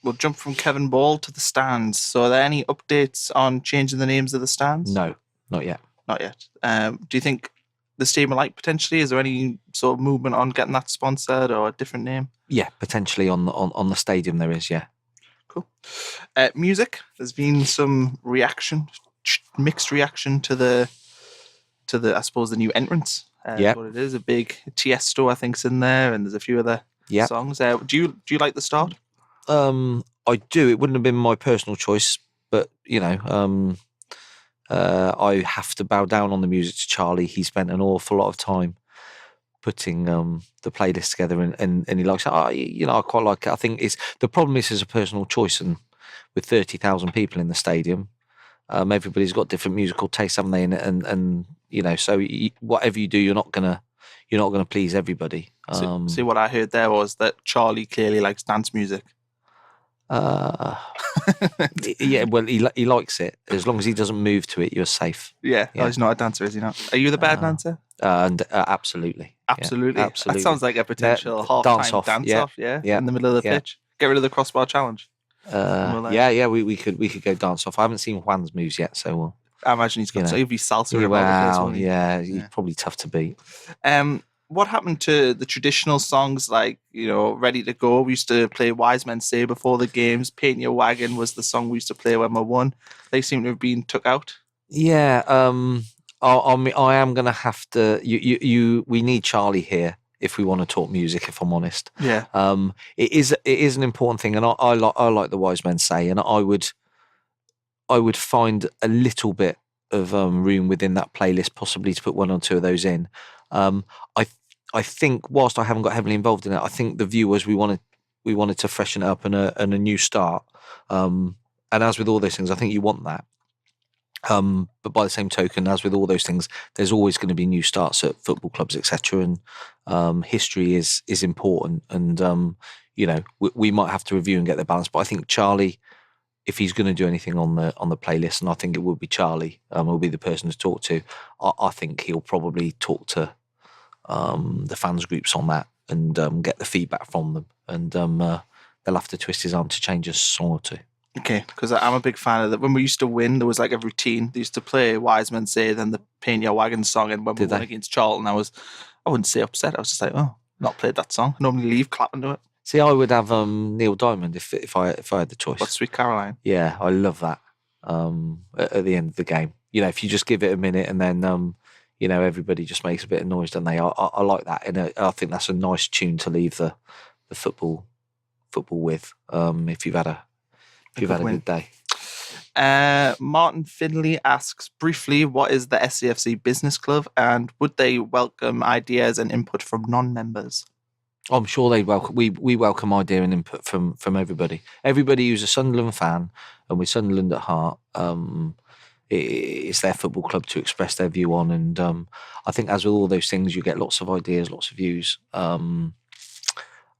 Speaker 1: We'll jump from Kevin Ball to the stands. So are there any updates on changing the names of the stands?
Speaker 2: No, not yet.
Speaker 1: Not yet. Do you think the Stadium of Light potentially, is there any sort of movement on getting that sponsored or a different name?
Speaker 2: Yeah, potentially on the stadium there is, yeah.
Speaker 1: Cool. Music, there's been some mixed reaction to the I suppose the new entrance.
Speaker 2: Yeah.
Speaker 1: What it is, a big Tiesto I think's in there, and there's a few other songs. Do you like the start?
Speaker 2: I do. It wouldn't have been my personal choice, but you know, I have to bow down on the music to Charlie. He spent an awful lot of time putting the playlist together, and he likes it. You know, I quite like it. I think the problem is a personal choice, and with 30,000 people in the stadium, everybody's got different musical tastes, haven't they? And you know, so whatever you do, you're not gonna please everybody.
Speaker 1: See, what I heard there was that Charlie clearly likes dance music.
Speaker 2: Yeah, well, he likes it. As long as he doesn't move to it, you're safe.
Speaker 1: Yeah. Oh, he's not a dancer, is he not? Are you the bad dancer?
Speaker 2: Absolutely.
Speaker 1: Absolutely.
Speaker 2: Yeah, absolutely.
Speaker 1: That sounds like a potential half-time dance off, in the middle of the pitch. Get rid of the crossbar challenge.
Speaker 2: We could go dance off. I haven't seen Juan's moves yet, so we'll.
Speaker 1: I imagine he's got so he'd be salsa.
Speaker 2: He's probably tough to beat.
Speaker 1: What happened to the traditional songs like, you know, Ready to Go? We used to play Wise Men Say before the games. Paint Your Wagon was the song we used to play when we won. They seem to have been took out. Yeah.
Speaker 2: I am going to have to. We need Charlie here if we want to talk music. If I'm honest.
Speaker 1: Yeah.
Speaker 2: It is an important thing, and I like the Wise Men Say, and I would find a little bit of room within that playlist, possibly to put one or two of those in. I think, whilst I haven't got heavily involved in it, I think the view was we wanted to freshen it up and a new start. And as with all those things, I think you want that. But by the same token, as with all those things, there's always going to be new starts at football clubs, etc. And history is important. And we might have to review and get the balance. But I think Charlie, if he's going to do anything on the playlist, and I think it will be Charlie, will be the person to talk to. I think he'll probably talk to the fans groups on that and get the feedback from them, and they'll have to twist his arm to change a song or two.
Speaker 1: Okay, because I'm a big fan of that. When we used to win, there was like a routine. They used to play Wise Men Say, then the Paint Your Wagon song, and when we won against Charlton, I wouldn't say upset. I was just like, oh, not played that song. I normally leave clapping to it.
Speaker 2: See, I would have Neil Diamond if I had the choice.
Speaker 1: What, Sweet Caroline?
Speaker 2: Yeah, I love that. At the end of the game, if you just give it a minute and then everybody just makes a bit of noise, don't they? I like that, and I think that's a nice tune to leave the football with. If you've had a good day.
Speaker 1: Martin Finley asks briefly, what is the SCFC Business Club, and would they welcome ideas and input from non-members?
Speaker 2: I'm sure they'd welcome. We welcome idea and input from everybody. Everybody who's a Sunderland fan and with Sunderland at heart. It's their football club to express their view on, and I think as with all those things, you get lots of ideas, lots of views, and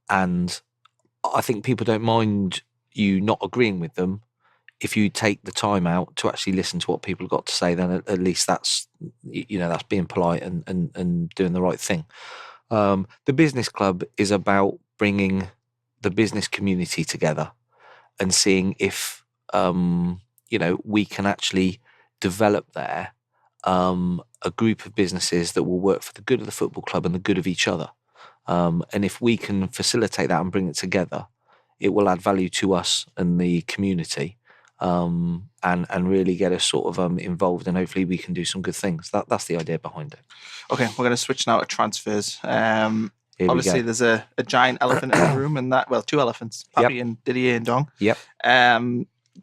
Speaker 2: I think people don't mind you not agreeing with them if you take the time out to actually listen to what people have got to say. Then at least that's being polite and doing the right thing. The business club is about bringing the business community together and seeing if we can actually develop there a group of businesses that will work for the good of the football club and the good of each other. And if we can facilitate that and bring it together, it will add value to us and the community, and really get us sort of involved, and hopefully we can do some good things. That's the idea behind it.
Speaker 1: Okay, we're going to switch now to transfers. Obviously, there's a giant elephant in the room, and two elephants, Papy and Didier and Ndong.
Speaker 2: Yep.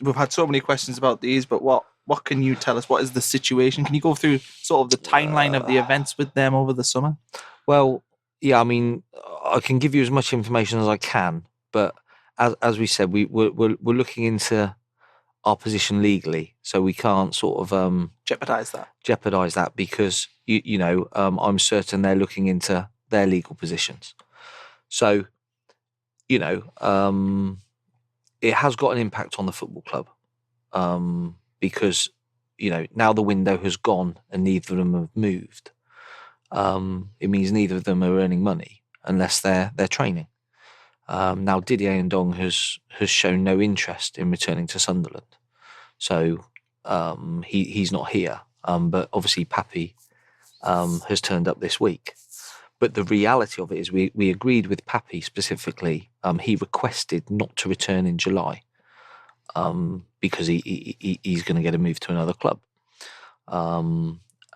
Speaker 1: We've had so many questions about these, but what can you tell us? What is the situation? Can you go through sort of the timeline of the events with them over the summer?
Speaker 2: Well, yeah, I mean, I can give you as much information as I can, but as we said, we're looking into our position legally, so we can't sort of
Speaker 1: jeopardize
Speaker 2: that because I'm certain they're looking into their legal positions. So it has got an impact on the football club, because now the window has gone and neither of them have moved. It means neither of them are earning money unless they're training. Now Didier Ndong has shown no interest in returning to Sunderland, so he's not here. But obviously Papy has turned up this week. But the reality of it is we agreed with Papy specifically. He requested not to return in July because he's going to get a move to another club.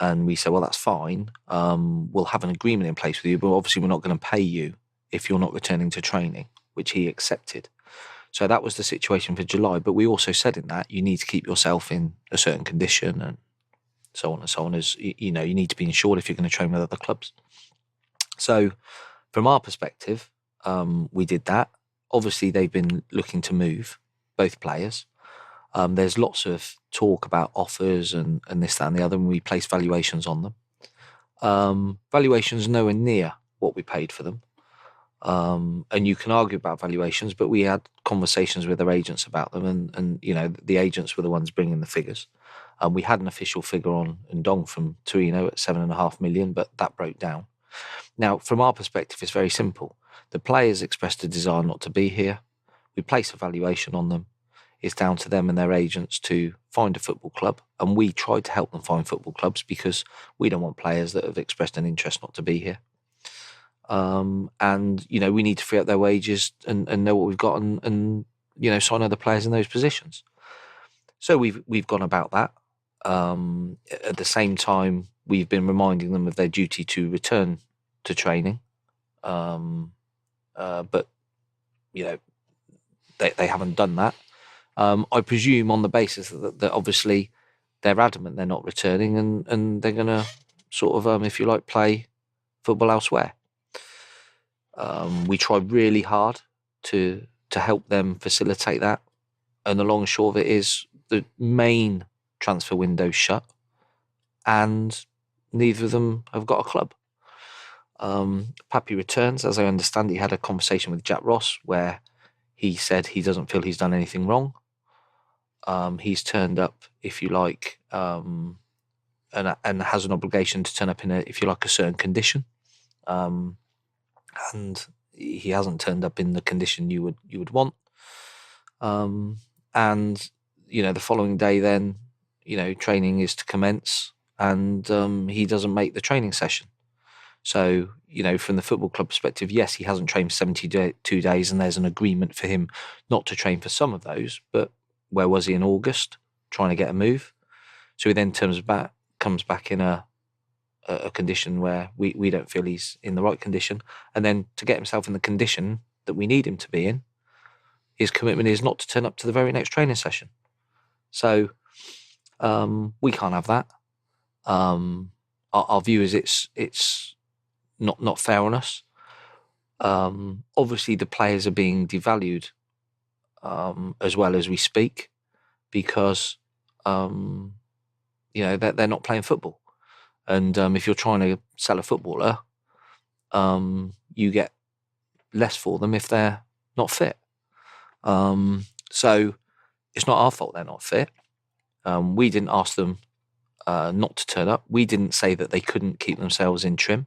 Speaker 2: And we said, well, that's fine. We'll have an agreement in place with you, but obviously we're not going to pay you if you're not returning to training, which he accepted. So that was the situation for July. But we also said in that you need to keep yourself in a certain condition and so on and so on. As you need to be insured if you're going to train with other clubs. So from our perspective, we did that. Obviously, they've been looking to move, both players. There's lots of talk about offers and this, that and the other, and we place valuations on them. Valuations nowhere near what we paid for them. And you can argue about valuations, but we had conversations with their agents about them, and the agents were the ones bringing the figures. We had an official figure on Ndong from Torino at 7.5 million, but that broke down. Now, from our perspective, it's very simple. The players expressed a desire not to be here. We place a valuation on them. It's down to them and their agents to find a football club, and we tried to help them find football clubs because we don't want players that have expressed an interest not to be here. And we need to free up their wages and know what we've got and sign other players in those positions. So we've gone about that. At the same time, we've been reminding them of their duty to return to training. But they haven't done that. I presume on the basis that obviously they're adamant they're not returning and they're going to sort of, if you like, play football elsewhere. We tried really hard to help them facilitate that. And the long and short of it is the main transfer window shut, and neither of them have got a club. Papy returns. As I understand, he had a conversation with Jack Ross where he said he doesn't feel he's done anything wrong. He's turned up, if you like, and has an obligation to turn up in a, if you like, a certain condition. And he hasn't turned up in the condition you would want. And the following day, then training is to commence, and he doesn't make the training session. So from the football club perspective, yes, he hasn't trained for 72 days, and there's an agreement for him not to train for some of those. But where was he in August, trying to get a move? So he then comes back in a condition where we don't feel he's in the right condition, and then to get himself in the condition that we need him to be in, his commitment is not to turn up to the very next training session. So we can't have that. Our view is it's not fair on us. Obviously, the players are being devalued as well as we speak, because they're not playing football. And if you're trying to sell a footballer, you get less for them if they're not fit. So it's not our fault they're not fit. We didn't ask them not to turn up. We didn't say that they couldn't keep themselves in trim.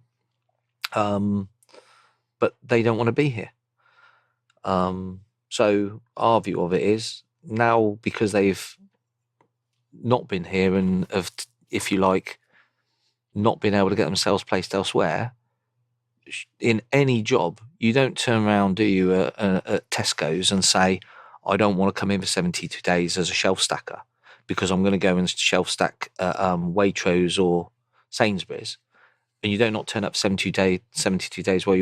Speaker 2: But they don't want to be here. So our view of it is, now because they've not been here and have, if you like, not been able to get themselves placed elsewhere, in any job, you don't turn around, do you, at Tesco's and say, I don't want to come in for 72 days as a shelf stacker because I'm going to go and shelf stack at Waitrose or Sainsbury's. And you don't not turn up 72 days while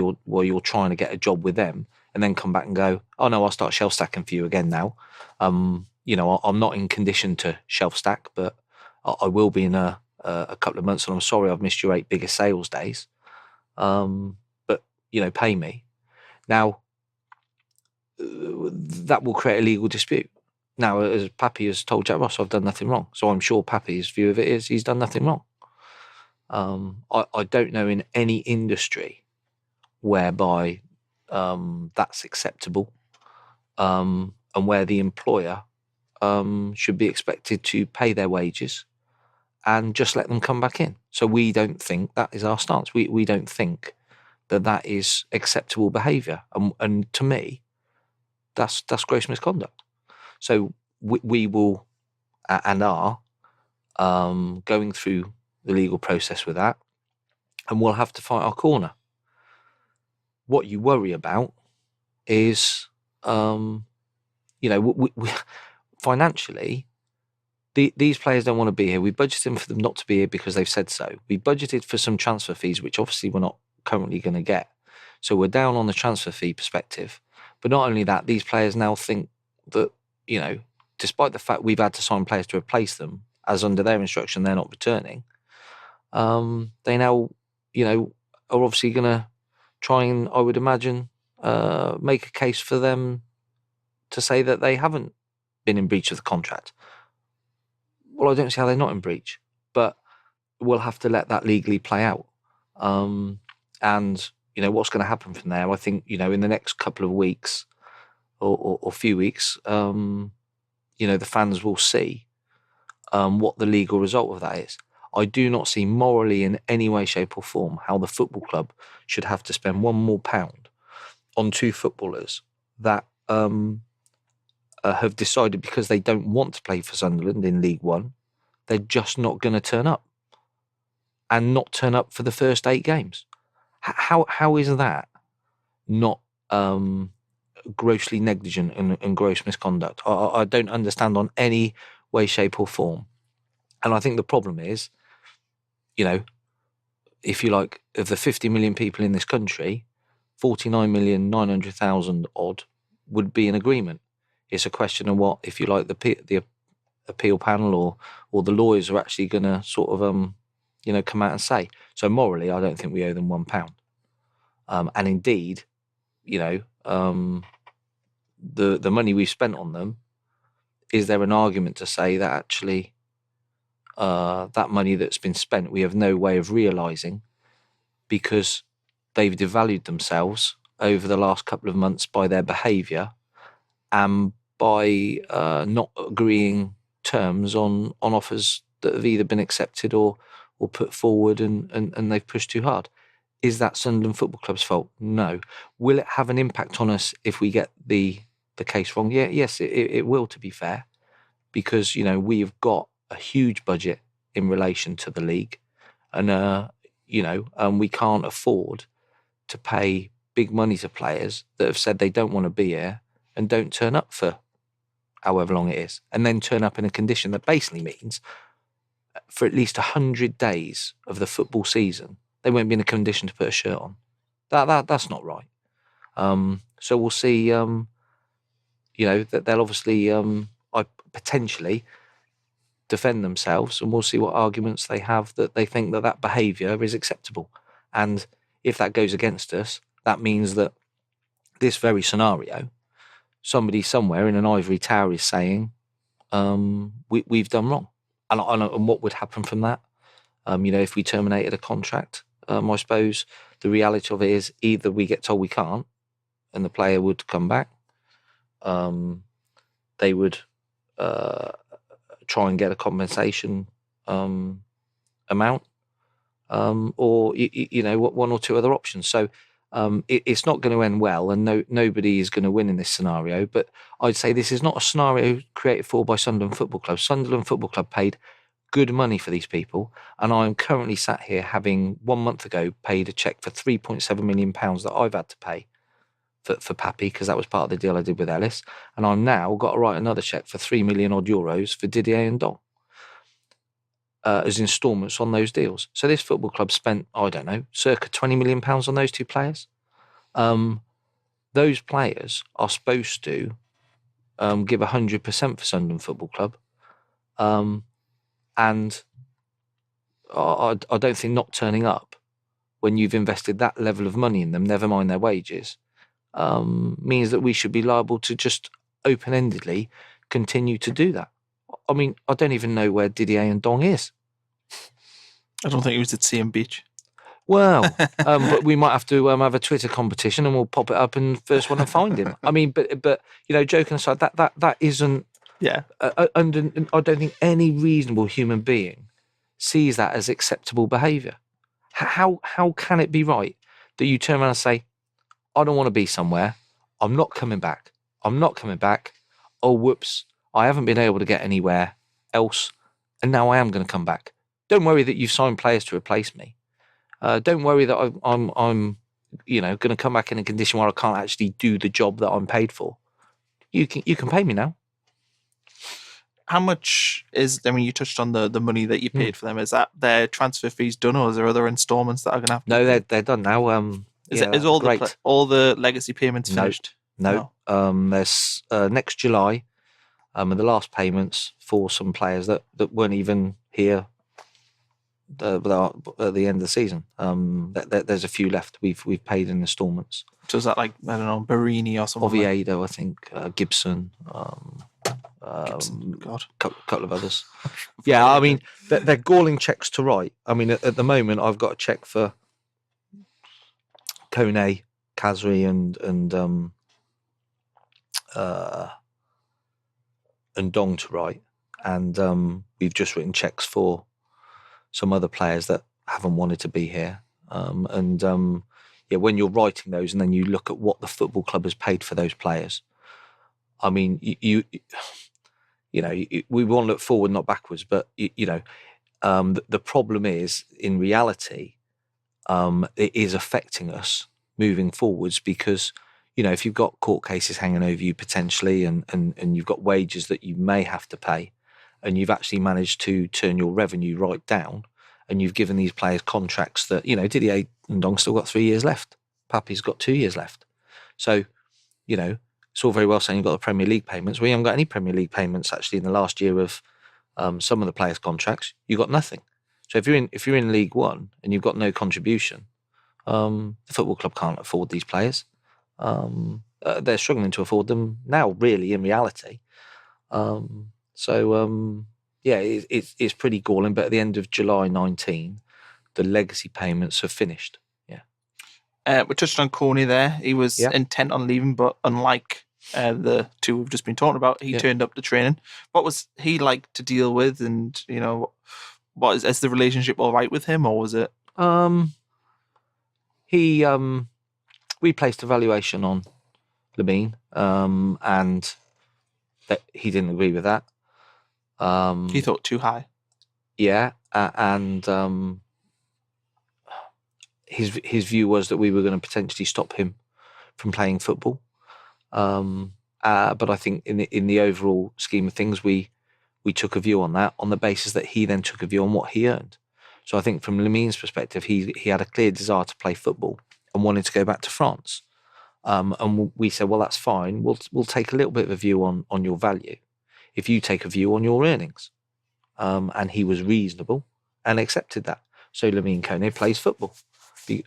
Speaker 2: you're trying to get a job with them, and then come back and go, oh no, I'll start shelf stacking for you again now. I'm not in condition to shelf stack, but I will be in a couple of months, and I'm sorry I've missed your 8 biggest sales days. But pay me. Now, that will create a legal dispute. Now, as Papy has told Jack Ross, I've done nothing wrong. So I'm sure Papy's view of it is he's done nothing wrong. I don't know in any industry whereby that's acceptable, and where the employer should be expected to pay their wages and just let them come back in. So we don't think that is our stance. We don't think that is acceptable behaviour, and to me, that's gross misconduct. So we will and are going through the legal process with that, and we'll have to fight our corner. What you worry about is, we financially, these players don't want to be here. We budgeted for them not to be here because they've said so. We budgeted for some transfer fees, which obviously we're not currently going to get. So we're down on the transfer fee perspective. But not only that, these players now think that, despite the fact we've had to sign players to replace them, as under their instruction they're not returning, they now, are obviously going to try and, I would imagine, make a case for them to say that they haven't been in breach of the contract. Well, I don't see how they're not in breach, but we'll have to let that legally play out. And, what's going to happen from there, I think, in the next couple of weeks or few weeks, the fans will see what the legal result of that is. I do not see morally in any way, shape or form how the football club should have to spend £1 more on 2 footballers that have decided, because they don't want to play for Sunderland in League One, they're just not going to turn up, and not turn up for the first 8 games. How is that not grossly negligent and gross misconduct? I don't understand on any way, shape or form. And I think the problem is, if you like, of the 50 million people in this country, 49,900,000 odd would be in agreement. It's a question of what, if you like, the appeal panel or the lawyers are actually going to sort of come out and say. So morally, I don't think we owe them £1. And indeed, the money we've spent on them, is there an argument to say that actually that money that's been spent, we have no way of realising, because they've devalued themselves over the last couple of months by their behaviour and by not agreeing terms on offers that have either been accepted or put forward, and they've pushed too hard. Is that Sunderland Football Club's fault? No. Will it have an impact on us if we get the case wrong? Yes, it will, to be fair, because, you know, we've got a huge budget in relation to the league, and we can't afford to pay big money to players that have said they don't want to be here and don't turn up for however long it is, and then turn up in a condition that basically means for at least 100 days of the football season they won't be in a condition to put a shirt on. That's not right. So we'll see. That they'll obviously potentially defend themselves, and we'll see what arguments they have that they think that behaviour is acceptable. And if that goes against us, that means that this very scenario, somebody somewhere in an ivory tower is saying, we've done wrong. And what would happen from that? If we terminated a contract, I suppose the reality of it is either we get told we can't and the player would come back, they would try and get a compensation amount, or one or two other options. So it's not going to end well, and nobody is going to win in this scenario. But I'd say this is not a scenario created for by Sunderland Football Club. Sunderland Football Club paid good money for these people, and I am currently sat here having 1 month ago paid a cheque for £3.7 million that I've had to pay for Papy, because that was part of the deal I did with Ellis, and I've now got to write another cheque for €3 million odd for Didier and Ndong as instalments on those deals. So this football club spent, I don't know, circa £20 million on those two players. Those players are supposed to give 100% for Sunderland Football Club, and I don't think not turning up when you've invested that level of money in them, never mind their wages, means that we should be liable to just open-endedly continue to do that. I mean, I don't even know where Didier and Ndong is.
Speaker 1: I don't think he was at CM Beach.
Speaker 2: Well, but we might have to have a Twitter competition, and we'll pop it up and first one to find him. I mean, but joking aside, that isn't.
Speaker 1: Yeah.
Speaker 2: I don't think any reasonable human being sees that as acceptable behaviour. How can it be right that you turn around and say, I don't want to be somewhere, I'm not coming back. Oh, whoops, I haven't been able to get anywhere else, and now I am going to come back. Don't worry that you've signed players to replace me. Don't worry that I'm going to come back in a condition where I can't actually do the job that I'm paid for. You can pay me now.
Speaker 1: How much is, I mean, you touched on the money that you paid for them. Is that their transfer fees done, or is there other instalments that are going to have to
Speaker 2: No, they're done now.
Speaker 1: Is all the legacy payments finished?
Speaker 2: No. There's next July, and the last payments for some players that weren't even here at the end of the season. There's a few left. We've paid in instalments.
Speaker 1: So is that like, I don't know, Barini or something?
Speaker 2: Oviedo, I think. Gibson.
Speaker 1: God.
Speaker 2: Couple of others. Yeah, I mean, they're galling checks to write. I mean, at the moment, I've got a check for Kone, Kazri, and Ndong to write, and we've just written checks for some other players that haven't wanted to be here. When you're writing those, and then you look at what the football club has paid for those players, I mean, we want to look forward, not backwards. But the problem is, in reality, it is affecting us moving forwards, because if you've got court cases hanging over you potentially, and you've got wages that you may have to pay, and you've actually managed to turn your revenue right down, and you've given these players contracts that, Didier and Ndong still got 3 years left. Papy's got 2 years left. So, it's all very well saying you've got the Premier League payments. We haven't got any Premier League payments actually in the last year of some of the players' contracts. You've got nothing. So if you're in League One and you've got no contribution, the football club can't afford these players. They're struggling to afford them now, really, in reality. yeah, it's pretty galling. But at the end of July 19, the legacy payments have finished. Yeah.
Speaker 1: We touched on Coney there. He was intent on leaving, but unlike the two we've just been talking about, he turned up to training. What was he like to deal with? And, is the relationship all right with him, or was it?
Speaker 2: We placed a valuation on Lamine, and that he didn't agree with that.
Speaker 1: He thought too high.
Speaker 2: Yeah, and his view was that we were going to potentially stop him from playing football. But I think in the overall scheme of things, we took a view on that on the basis that he then took a view on what he earned. So I think from Lamine's perspective, he had a clear desire to play football and wanted to go back to France. And we said, well, that's fine. We'll take a little bit of a view on your value if you take a view on your earnings. And he was reasonable and accepted that. So Lamine Kone plays football,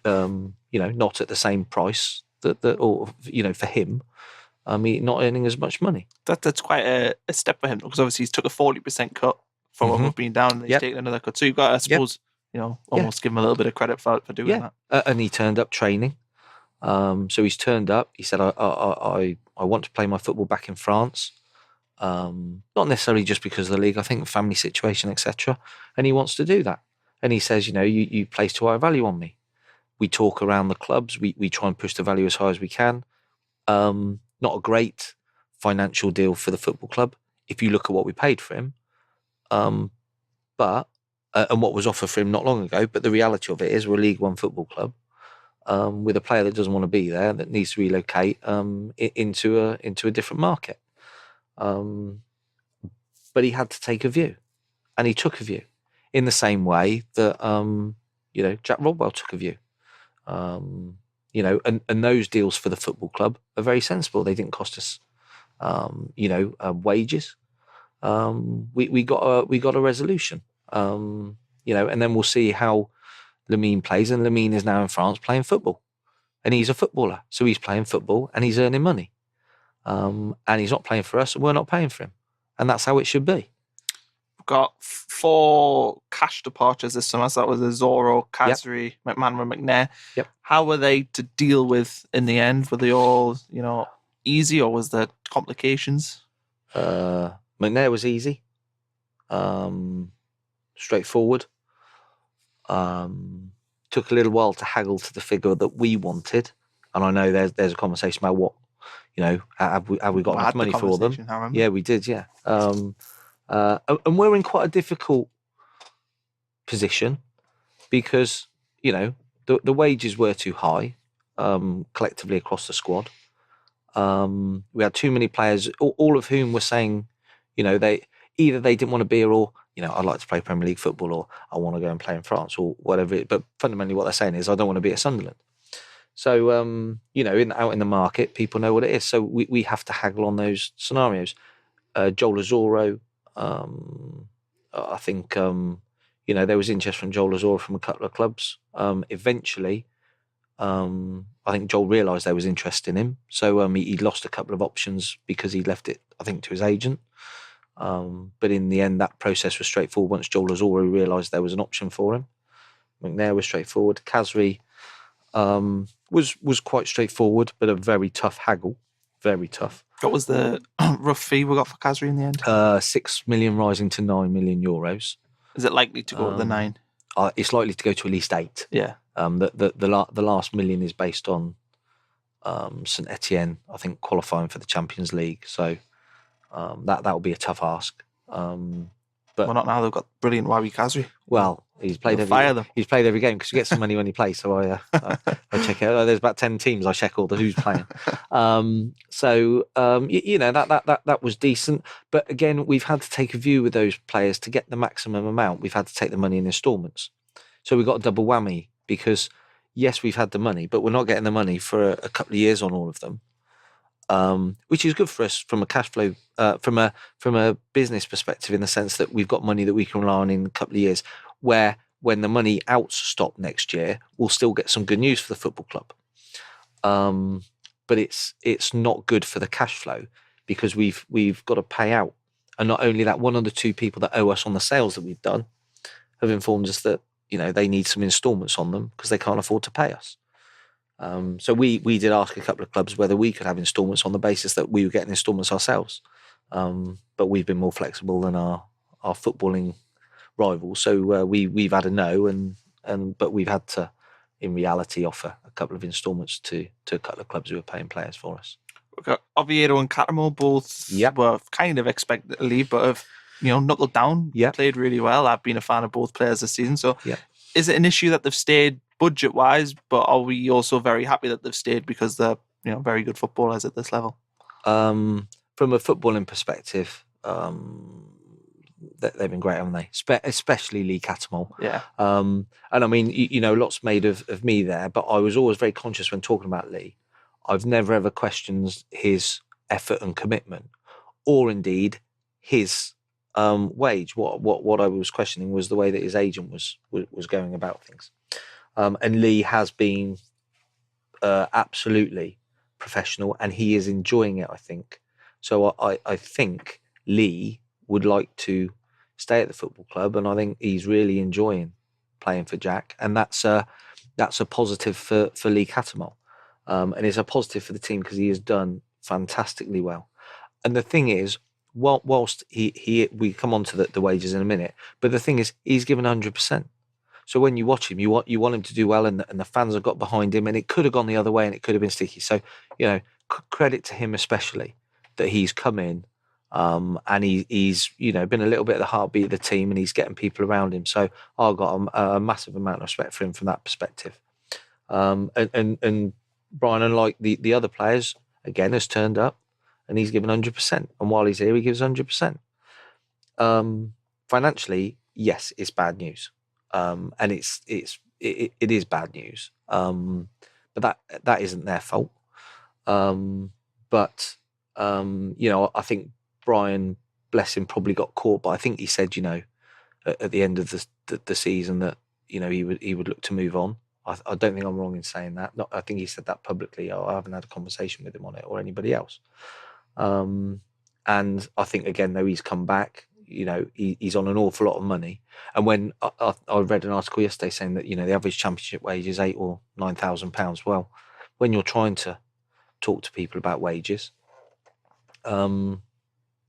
Speaker 2: not at the same price for him. Not earning as much money.
Speaker 1: That's quite a step for him, because obviously he's took a 40% cut from what we've been down, and he's taken another cut. So you've got, I suppose, almost give him a little bit of credit for doing that.
Speaker 2: And he turned up training. So he's turned up. He said, I want to play my football back in France. Not necessarily just because of the league. I think the family situation, etc. And he wants to do that. And he says, you place too high a value on me. We talk around the clubs. We try and push the value as high as we can. Not a great financial deal for the football club if you look at what we paid for him, but what was offered for him not long ago. But the reality of it is, we're a League One football club with a player that doesn't want to be there, that needs to relocate into a different market. But he had to take a view, and he took a view in the same way that Jack Rodwell took a view. And those deals for the football club are very sensible. They didn't cost us, wages. We got a resolution, and then we'll see how Lamine plays. And Lamine is now in France playing football, and he's a footballer, so he's playing football and he's earning money, and he's not playing for us, and we're not paying for him, and that's how it should be.
Speaker 1: Got 4 cash departures this summer. So that was Azoro, Khazri, McMahon, and McNair.
Speaker 2: Yep.
Speaker 1: How were they to deal with in the end? Were they all, easy, or was there complications?
Speaker 2: McNair was easy, straightforward. Took a little while to haggle to the figure that we wanted, and I know there's a conversation about what, have we got enough money for them? Yeah, we did. Yeah. And we're in quite a difficult position because, the wages were too high collectively across the squad. We had too many players, all of whom were saying, they didn't want to be here, or, I'd like to play Premier League football, or I want to go and play in France, or whatever. But fundamentally what they're saying is, I don't want to be at Sunderland. So, out in the market, people know what it is. So we have to haggle on those scenarios. Joel Azoro, I think, there was interest from Joel Azor from a couple of clubs. Eventually, I think Joel realised there was interest in him. So he lost a couple of options because he left it, I think, to his agent. But in the end, that process was straightforward once Joel Azor realised there was an option for him. McNair was straightforward. Khazri was quite straightforward, but a very tough haggle. Very tough.
Speaker 1: What was the rough fee we got for Khazri in the end?
Speaker 2: 6 million rising to 9 million euros.
Speaker 1: Is it likely to go to the 9?
Speaker 2: It's likely to go to at least 8.
Speaker 1: Yeah.
Speaker 2: The last million is based on St Etienne, I think, qualifying for the Champions League. So that will be a tough ask. But
Speaker 1: not now. They've got brilliant Wabi Khazri.
Speaker 2: Well, he's played every game because you get some money when you play. So I check it out. There's about 10 teams. I check all the who's playing. That was decent. But again, we've had to take a view with those players to get the maximum amount. We've had to take the money in instalments. So we've got a double whammy because yes, we've had the money, but we're not getting the money for a couple of years on all of them. Which is good for us from a cash flow, from a business perspective, in the sense that we've got money that we can rely on in a couple of years, where when the money outs stop next year, we'll still get some good news for the football club. But it's not good for the cash flow because we've got to pay out And not only that, one of the two people that owe us on the sales that we've done have informed us that, they need some instalments on them because they can't afford to pay us. So we did ask a couple of clubs whether we could have instalments on the basis that we were getting instalments ourselves. But we've been more flexible than our footballing rivals. So we've had a no, but we've had to, in reality, offer a couple of instalments to a couple of clubs who are paying players for us.
Speaker 1: We've got Oviedo and Cattermole, both were kind of expected to leave, but have knuckled down, played really well. I've been a fan of both players this season. So is it an issue that they've stayed budget-wise, but are we also very happy that they've stayed because they're very good footballers at this level?
Speaker 2: From a footballing perspective, they've been great, haven't they? Especially Lee Cattermole.
Speaker 1: Yeah.
Speaker 2: And I mean, lots made of me there, but I was always very conscious when talking about Lee. I've never ever questioned his effort and commitment, or indeed his wage. What I was questioning was the way that his agent was going about things. And Lee has been absolutely professional, and he is enjoying it, I think. So I think Lee would like to stay at the football club, and I think he's really enjoying playing for Jack, and that's a positive for Lee Cattermole. And it's a positive for the team because he has done fantastically well. And the thing is, whilst we come on to the wages in a minute, but the thing is, he's given 100%. So when you watch him, you want him to do well, and the fans have got behind him, and it could have gone the other way, and it could have been sticky. So credit to him especially that he's come in, and he's been a little bit of the heartbeat of the team, and he's getting people around him. So I've got a massive amount of respect for him from that perspective. And Brian, unlike the other players, again, has turned up and he's given 100%. And while he's here, he gives 100%. Financially, yes, it's bad news. And it is bad news. But that isn't their fault. But I think Brian, bless him, probably got caught. But I think he said, at the end of the season that, he would look to move on. I don't think I'm wrong in saying that. I think he said that publicly. I haven't had a conversation with him on it or anybody else. And I think, again, though, he's come back. He's on an awful lot of money. And when I read an article yesterday saying that, the average championship wage is £8,000 or £9,000. Well, when you're trying to talk to people about wages, you've got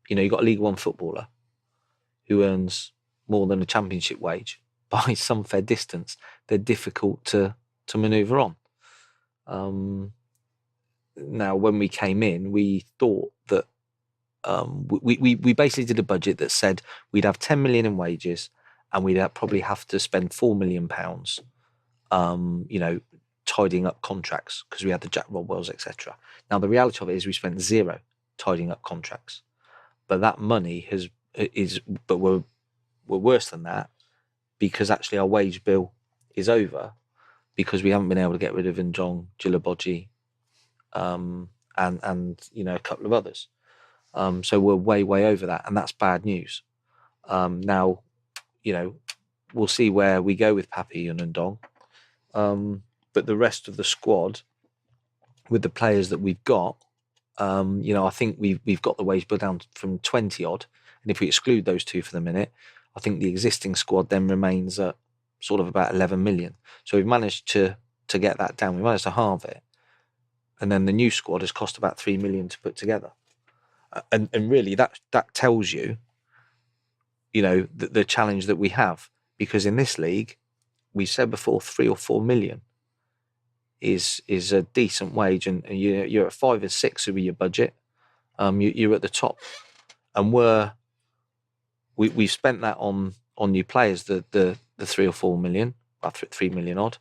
Speaker 2: a League One footballer who earns more than a championship wage by some fair distance. They're difficult to manoeuvre on. Now, when we came in, we thought that we basically did a budget that said we'd have 10 million in wages, and we'd probably have to spend £4 million, tidying up contracts because we had the Jack Rodwells, etc. Now, the reality of it is we spent zero tidying up contracts, but that money but we're worse than that, because actually our wage bill is over because we haven't been able to get rid of Ndong, Jilaboji, and a couple of others. So we're way over that, and that's bad news. Now, we'll see where we go with Papy and Ndong. But the rest of the squad, with the players that we've got, I think we've got the wage bill down from 20 odd, and if we exclude those two for the minute, I think the existing squad then remains at sort of about 11 million. So we've managed to get that down. We managed to halve it. And then the new squad has cost about 3 million to put together. And really that tells you, the challenge that we have. Because in this league, we said before 3 or 4 million is a decent wage. And you're at 5 or 6 over your budget. You're at the top. And we've spent that on new players, the 3 or 4 million, about 3 million odd,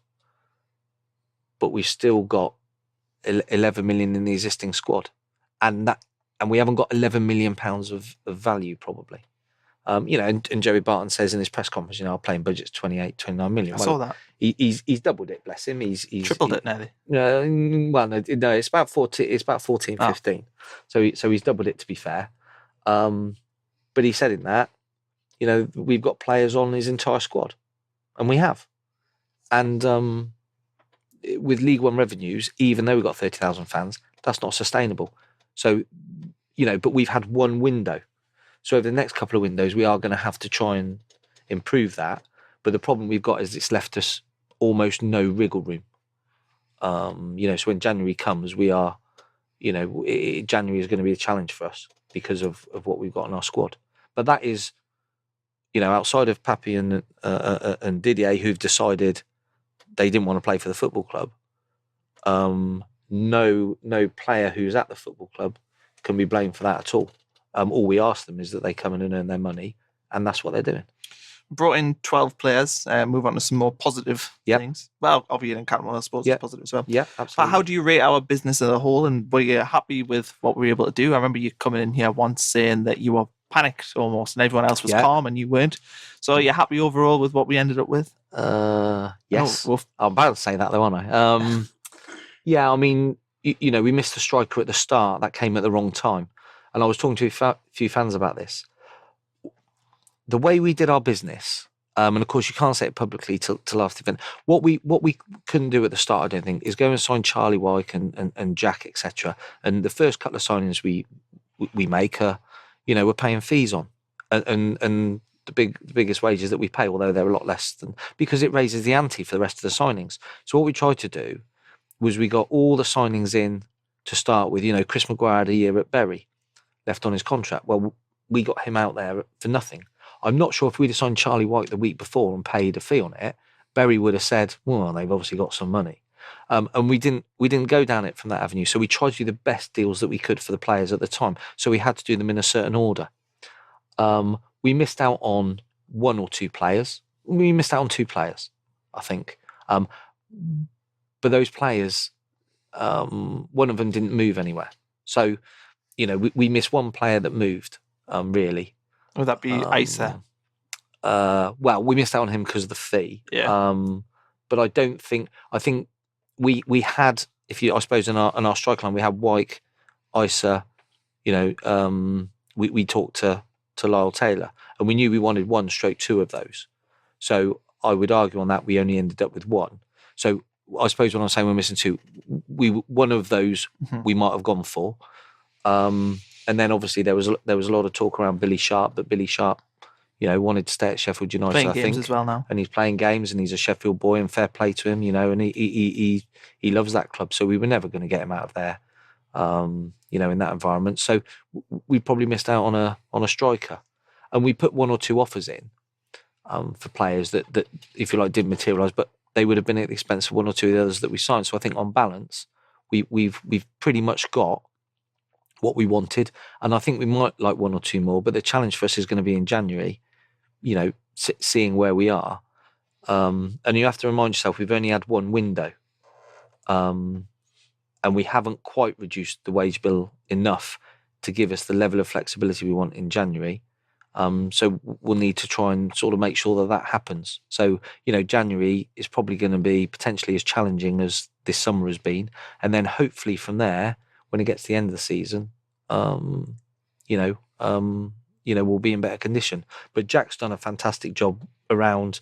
Speaker 2: but we've still got 11 million in the existing squad, and we haven't got 11 million pounds of value probably. And Joey Barton says in his press conference, our playing budget's 28, 29 million.
Speaker 1: I saw that.
Speaker 2: He's doubled it, bless him. He's
Speaker 1: tripled it nearly.
Speaker 2: No, it's about 14. It's about 14, 15. So he's doubled it, to be fair. But he said in that, we've got players on his entire squad, and we have. And with League One revenues, even though we've got 30,000 fans, that's not sustainable. So, but we've had one window. So over the next couple of windows, we are going to have to try and improve that. But the problem we've got is it's left us almost no wriggle room. So when January comes, we are, January is going to be a challenge for us because of what we've got in our squad. But that is, outside of Papy and Didier, who've decided they didn't want to play for the football club, no player who's at the football club can be blamed for that at all. All we ask them is that they come in and earn their money, and that's what they're doing.
Speaker 1: Brought in 12 players. Move on to some more positive things. Well, obviously in Catmull, I suppose it's positive as well.
Speaker 2: Yeah, absolutely.
Speaker 1: But how do you rate our business as a whole, and were you happy with what we were able to do? I remember you coming in here once saying that you were panicked almost, and everyone else was calm, and you weren't. So are you happy overall with what we ended up with?
Speaker 2: Yes. I'm about to say that though, aren't I? Yeah, I mean, we missed the striker at the start. That came at the wrong time. And I was talking to a few fans about this. The way we did our business, and of course you can't say it publicly till after the event. What we couldn't do at the start, I don't think, is go and sign Charlie Wyke and Jack, etc. And the first couple of signings we make are, we're paying fees on, and the biggest wages that we pay, although they're a lot less than, because it raises the ante for the rest of the signings. So what we tried to do was we got all the signings in to start with. Chris Maguire had a year at Bury, left on his contract. Well, we got him out there for nothing. I'm not sure if we'd have signed Charlie Wyke the week before and paid a fee on it, Bury would have said, well, they've obviously got some money. And we didn't go down it from that avenue. So we tried to do the best deals that we could for the players at the time. So we had to do them in a certain order. We missed out on one or two players. We missed out on two players, I think. But those players, one of them didn't move anywhere. So, we missed one player that moved, really.
Speaker 1: Would that be Isa?
Speaker 2: Well, we missed out on him because of the fee.
Speaker 1: Yeah.
Speaker 2: But I think we had, I suppose in our strike line, we had Wyke, Isa, we talked to Lyle Taylor, and we knew we wanted 1/2 of those. So I would argue on that we only ended up with one. So I suppose when I'm saying we're missing two, one of those we might have gone for. And then obviously there was a lot of talk around Billy Sharp, but Billy Sharp, wanted to stay at Sheffield United.
Speaker 1: Playing games as well now,
Speaker 2: and he's playing games, and he's a Sheffield boy, and fair play to him, and he loves that club. So we were never going to get him out of there, in that environment. So we probably missed out on a striker, and we put one or two offers in for players that if you like did materialise, but they would have been at the expense of one or two of the others that we signed. So I think on balance, we've pretty much got what we wanted, and I think we might like one or two more, but the challenge for us is going to be in January, seeing where we are, and you have to remind yourself we've only had one window, and we haven't quite reduced the wage bill enough to give us the level of flexibility we want in January, so we'll need to try and sort of make sure that happens. So January is probably going to be potentially as challenging as this summer has been, and then hopefully from there, when it gets to the end of the season, we'll be in better condition. But Jack's done a fantastic job around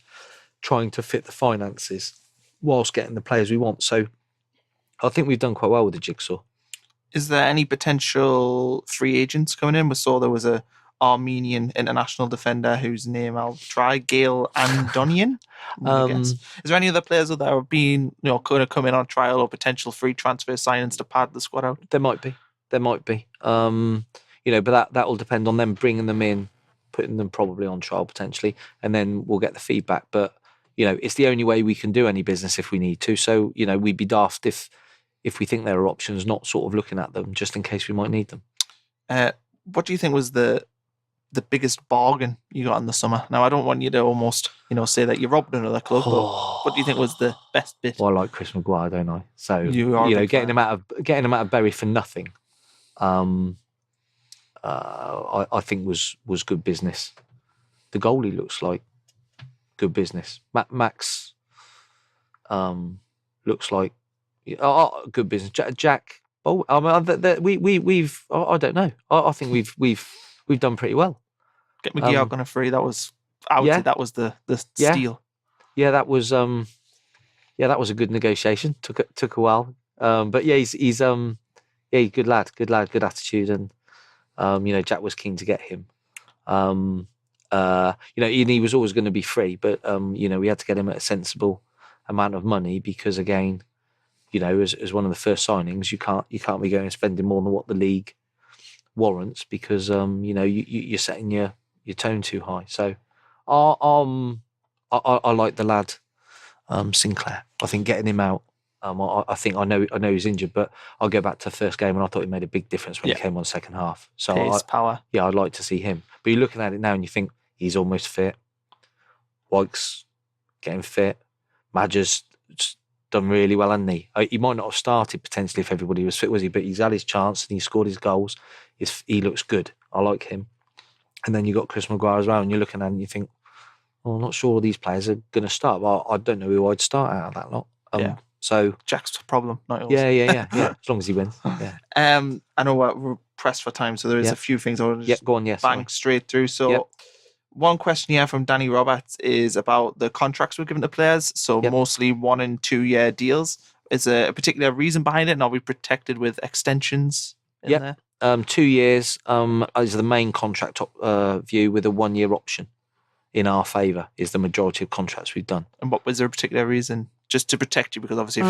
Speaker 2: trying to fit the finances whilst getting the players we want. So I think we've done quite well with the jigsaw.
Speaker 1: Is there any potential free agents coming in? We saw there was a Armenian international defender whose name I'll try, Gail Ndong. Is there any other players that are being, going to come in on trial or potential free transfer signings to pad the squad out?
Speaker 2: There might be. But that will depend on them bringing them in, putting them probably on trial potentially, and then we'll get the feedback. But it's the only way we can do any business if we need to. So we'd be daft if we think there are options, not sort of looking at them just in case we might need them.
Speaker 1: What do you think was the biggest bargain you got in the summer? Now, I don't want you to almost, say that you robbed another club, but what do you think was the best bit?
Speaker 2: Well, I like Chris Maguire, don't I? So getting him out of Bury for nothing, I think was good business. The goalie looks like good business. Max looks like good business. Jack. Oh, I mean, we've. I don't know. I think we've done pretty well.
Speaker 1: Get McGeoch on a free. That was. I would say that was the steal.
Speaker 2: Yeah, that was. That was a good negotiation. Took a while. But yeah, he's good lad, good attitude, and Jack was keen to get him. And he was always going to be free, but we had to get him at a sensible amount of money because, again, as one of the first signings, you can't be going and spending more than what the league warrants because you're setting your tone too high. So I like the lad Sinclair. I think getting him out. I think I know he's injured, but I'll go back to the first game and I thought he made a big difference when he came on second half. So
Speaker 1: Pace, power.
Speaker 2: Yeah, I'd like to see him. But you're looking at it now and you think he's almost fit. White's getting fit. Madger's done really well, hasn't he? He might not have started potentially if everybody was fit, was he? But he's had his chance and he scored his goals. He looks good. I like him. And then you got Chris Maguire as well, and you're looking at him and you think, I'm not sure these players are going to start. Well, I don't know who I'd start out of that lot. So
Speaker 1: Jack's problem, not yours.
Speaker 2: Yeah. As long as he wins. Yeah.
Speaker 1: I know we're pressed for time, so there is a few things I want to just
Speaker 2: go on. Yes,
Speaker 1: bang straight through. So one question here from Danny Roberts is about the contracts we're giving to players. So mostly 1 and 2 year deals. Is there a particular reason behind it? And are we protected with extensions in there?
Speaker 2: 2 years is the main contract view with a 1 year option in our favour is the majority of contracts we've done.
Speaker 1: And was there a particular reason? Just to protect you, because obviously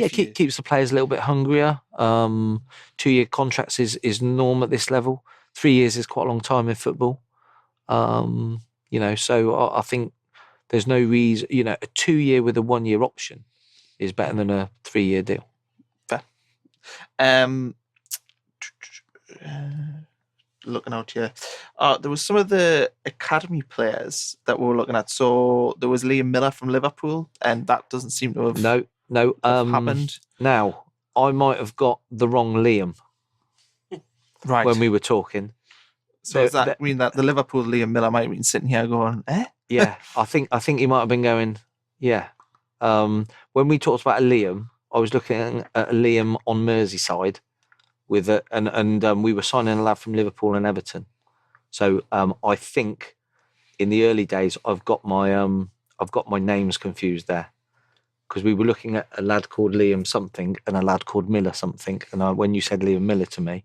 Speaker 2: keeps the players a little bit hungrier. 2 year contracts is norm at this level. 3 years is quite a long time in football. So I think there's no reason, a 2 year with a 1 year option is better than a 3 year deal.
Speaker 1: Fair. Looking out here, there was some of the academy players that we were looking at. So there was Liam Miller from Liverpool, and that doesn't seem to have happened.
Speaker 2: Now I might have got the wrong Liam
Speaker 1: right
Speaker 2: when we were talking.
Speaker 1: So does that mean that the Liverpool Liam Miller might have been sitting here going, eh?
Speaker 2: Yeah, I think he might have been going, yeah. When we talked about a Liam, I was looking at a Liam on Merseyside. And we were signing a lad from Liverpool and Everton. So I think in the early days I've got my names confused there because we were looking at a lad called Liam something and a lad called Miller something. And when you said Liam Miller to me,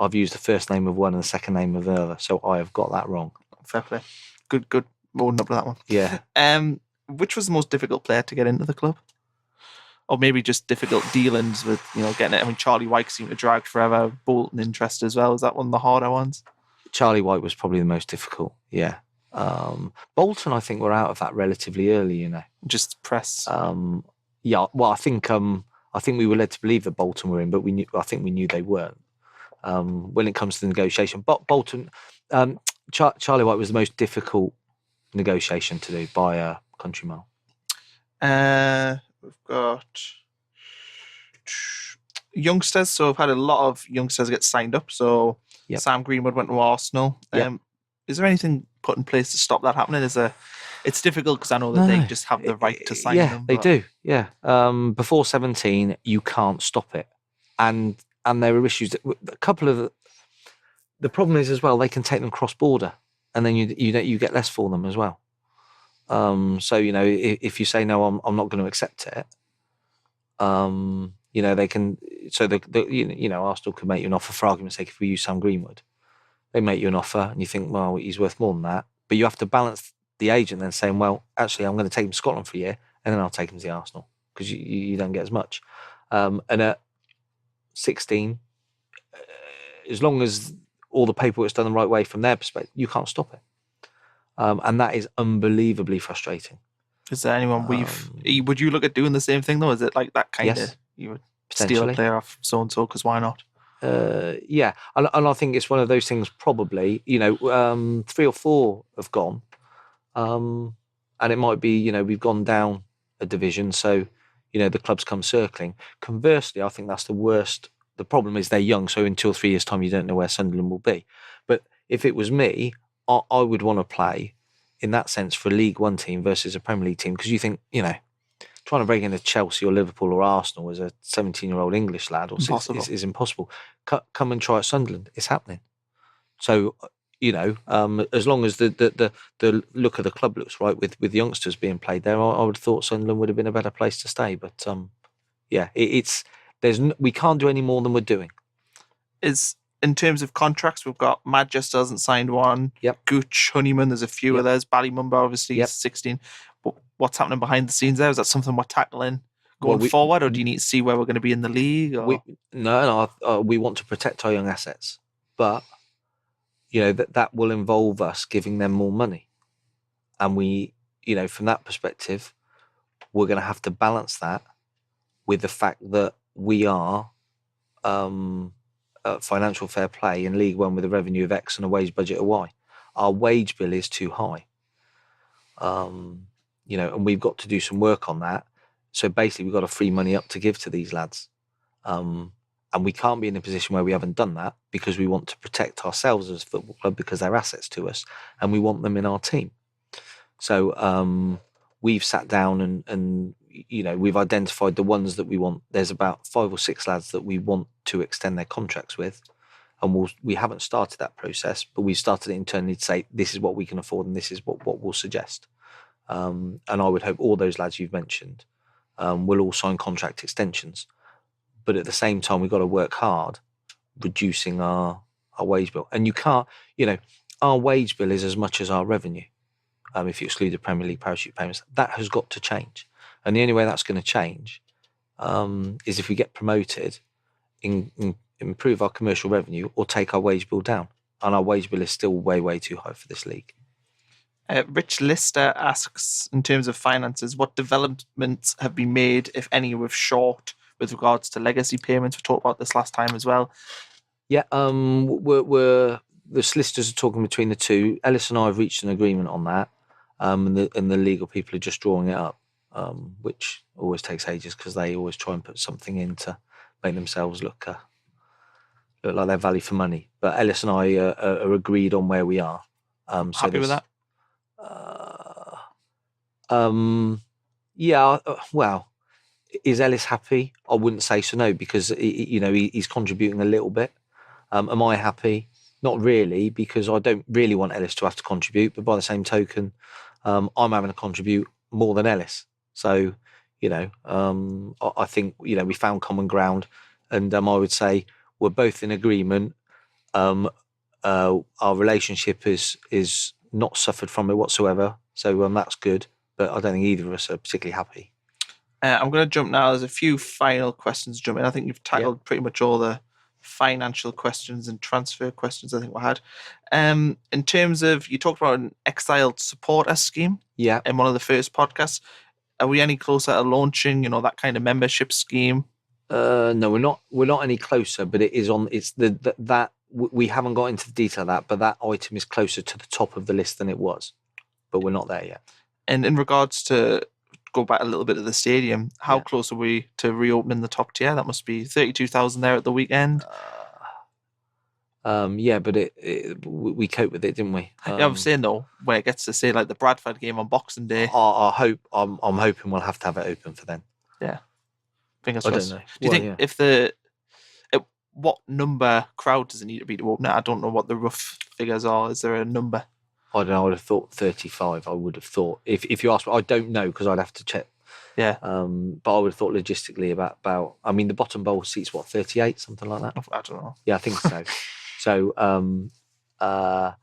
Speaker 2: I've used the first name of one and the second name of the other. So I have got that wrong.
Speaker 1: Fair play. Good. Holding up to that one.
Speaker 2: Yeah.
Speaker 1: Which was the most difficult player to get into the club? Or maybe just difficult dealings with, getting it. I mean, Charlie White seemed to drag forever. Bolton interest as well. Is that one of the harder ones?
Speaker 2: Charlie White was probably the most difficult. Yeah. Bolton, I think, were out of that relatively early.
Speaker 1: Just press.
Speaker 2: Yeah. Well, I think we were led to believe that Bolton were in, but I think we knew they weren't. When it comes to the negotiation, but Bolton, Charlie White was the most difficult negotiation to do by a country mile.
Speaker 1: We've got youngsters, so I've had a lot of youngsters get signed up. So Sam Greenwood went to Arsenal. Is there anything put in place to stop that happening? It's difficult because I know that they just have the right to sign them.
Speaker 2: They do. Yeah. Before 17, you can't stop it, and there are issues. A couple of the problem is as well they can take them cross border, and then you get less for them as well. So if you say no, I'm not going to accept it. They can. So Arsenal could make you an offer for argument's sake. If we use Sam Greenwood, they make you an offer, and you think, well, he's worth more than that. But you have to balance the agent then saying, well, actually, I'm going to take him to Scotland for a year, and then I'll take him to the Arsenal because you don't get as much. And at 16, as long as all the paperwork's done the right way from their perspective, you can't stop it. And that is unbelievably frustrating.
Speaker 1: Is there anyone would you look at doing the same thing though? Is it like that kind of, you would steal a player off so-and-so because why not?
Speaker 2: Yeah. And I think it's one of those things probably, 3 or 4 have gone. And it might be, we've gone down a division. So, the clubs come circling. Conversely, I think that's the worst. The problem is they're young. So in 2 or 3 years' time, you don't know where Sunderland will be. But if it was me, I would want to play in that sense for a League One team versus a Premier League team because you think, trying to break into Chelsea or Liverpool or Arsenal as a 17-year-old English lad is impossible. Come and try at Sunderland. It's happening. So, as long as the look of the club looks right with youngsters being played there, I would have thought Sunderland would have been a better place to stay. But we can't do any more than we're doing.
Speaker 1: Is in terms of contracts, we've got Manchester hasn't signed one.
Speaker 2: Yep.
Speaker 1: Gooch, Honeyman, there's a few of those. Ballymumba, obviously,
Speaker 2: Yep.
Speaker 1: 16. But what's happening behind the scenes there? Is that something we're tackling going
Speaker 2: Well,
Speaker 1: forward, or do you need to see where we're going to be in the league? Or?
Speaker 2: We want to protect our young assets, but that will involve us giving them more money, and from that perspective, we're going to have to balance that with the fact that we are financial fair play in League One with a revenue of X and a wage budget of Y. Our wage bill is too high, and we've got to do some work on that. So basically, we've got to free money up to give to these lads. And we can't be in a position where we haven't done that, because we want to protect ourselves as a football club, because they're assets to us and we want them in our team. So we've sat down and we've identified the ones that we want. There's about 5 or 6 lads that we want to extend their contracts with. And we haven't started that process, but we've started it internally to say, this is what we can afford and this is what we'll suggest. And I would hope all those lads you've mentioned will all sign contract extensions. But at the same time, we've got to work hard reducing our wage bill. And you can't, our wage bill is as much as our revenue. If you exclude the Premier League parachute payments, that has got to change. And the only way that's going to change is if we get promoted, improve our commercial revenue, or take our wage bill down. And our wage bill is still way, way too high for this league.
Speaker 1: Rich Lister asks, in terms of finances, what developments have been made, if any, with Short with regards to legacy payments? We talked about this last time as well.
Speaker 2: Yeah, we're the solicitors are talking between the two. Ellis and I have reached an agreement on that, and the legal people are just drawing it up, which always takes ages because they always try and put something in to make themselves look like they're value for money. But Ellis and I are agreed on where we are.
Speaker 1: Happy with that?
Speaker 2: Yeah. Well, is Ellis happy? I wouldn't say so, no, because he's contributing a little bit. Am I happy? Not really, because I don't really want Ellis to have to contribute. But by the same token, I'm having to contribute more than Ellis. So, I think we found common ground, and I would say we're both in agreement. Our relationship is not suffered from it whatsoever. So that's good. But I don't think either of us are particularly happy.
Speaker 1: I'm going to jump now. There's a few final questions jumping. I think you've tackled pretty much all the financial questions and transfer questions I think we had. In terms of, you talked about an exiled supporter scheme in one of the first podcasts. Are we any closer to launching, that kind of membership scheme?
Speaker 2: No, we're not any closer, but it is on. It's that we haven't got into the detail of that, but that item is closer to the top of the list than it was, but we're not there yet. And
Speaker 1: in regards to, go back a little bit to the stadium, how close are we to reopening the top tier? That must be 32,000 there at the weekend.
Speaker 2: Yeah, but we coped with it, didn't we?
Speaker 1: I'm saying though, when it gets to say like the Bradford game on Boxing Day,
Speaker 2: I'm hoping we'll have to have it open for then.
Speaker 1: Yeah, fingers crossed.
Speaker 2: I don't know.
Speaker 1: Do you think what number crowd does it need to be to open it? I don't know what the rough figures are. Is there a number?
Speaker 2: I don't know. I would have thought 35. I would have thought if you ask me, I don't know because I'd have to check.
Speaker 1: Yeah.
Speaker 2: But I would have thought logistically about. I mean, the bottom bowl seats 38, something like that.
Speaker 1: I don't know.
Speaker 2: Yeah, I think so. So, and I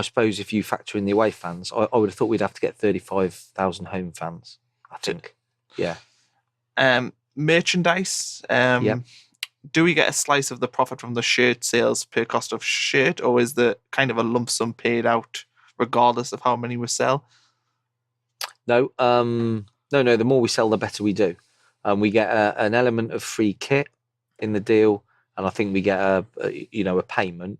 Speaker 2: suppose if you factor in the away fans, I would have thought we'd have to get 35,000 home fans. I think. Yeah.
Speaker 1: Merchandise. Do we get a slice of the profit from the shirt sales per cost of shirt, or is the kind of a lump sum paid out regardless of how many we sell?
Speaker 2: No. The more we sell, the better we do. We get an element of free kit in the deal, and I think we get a payment,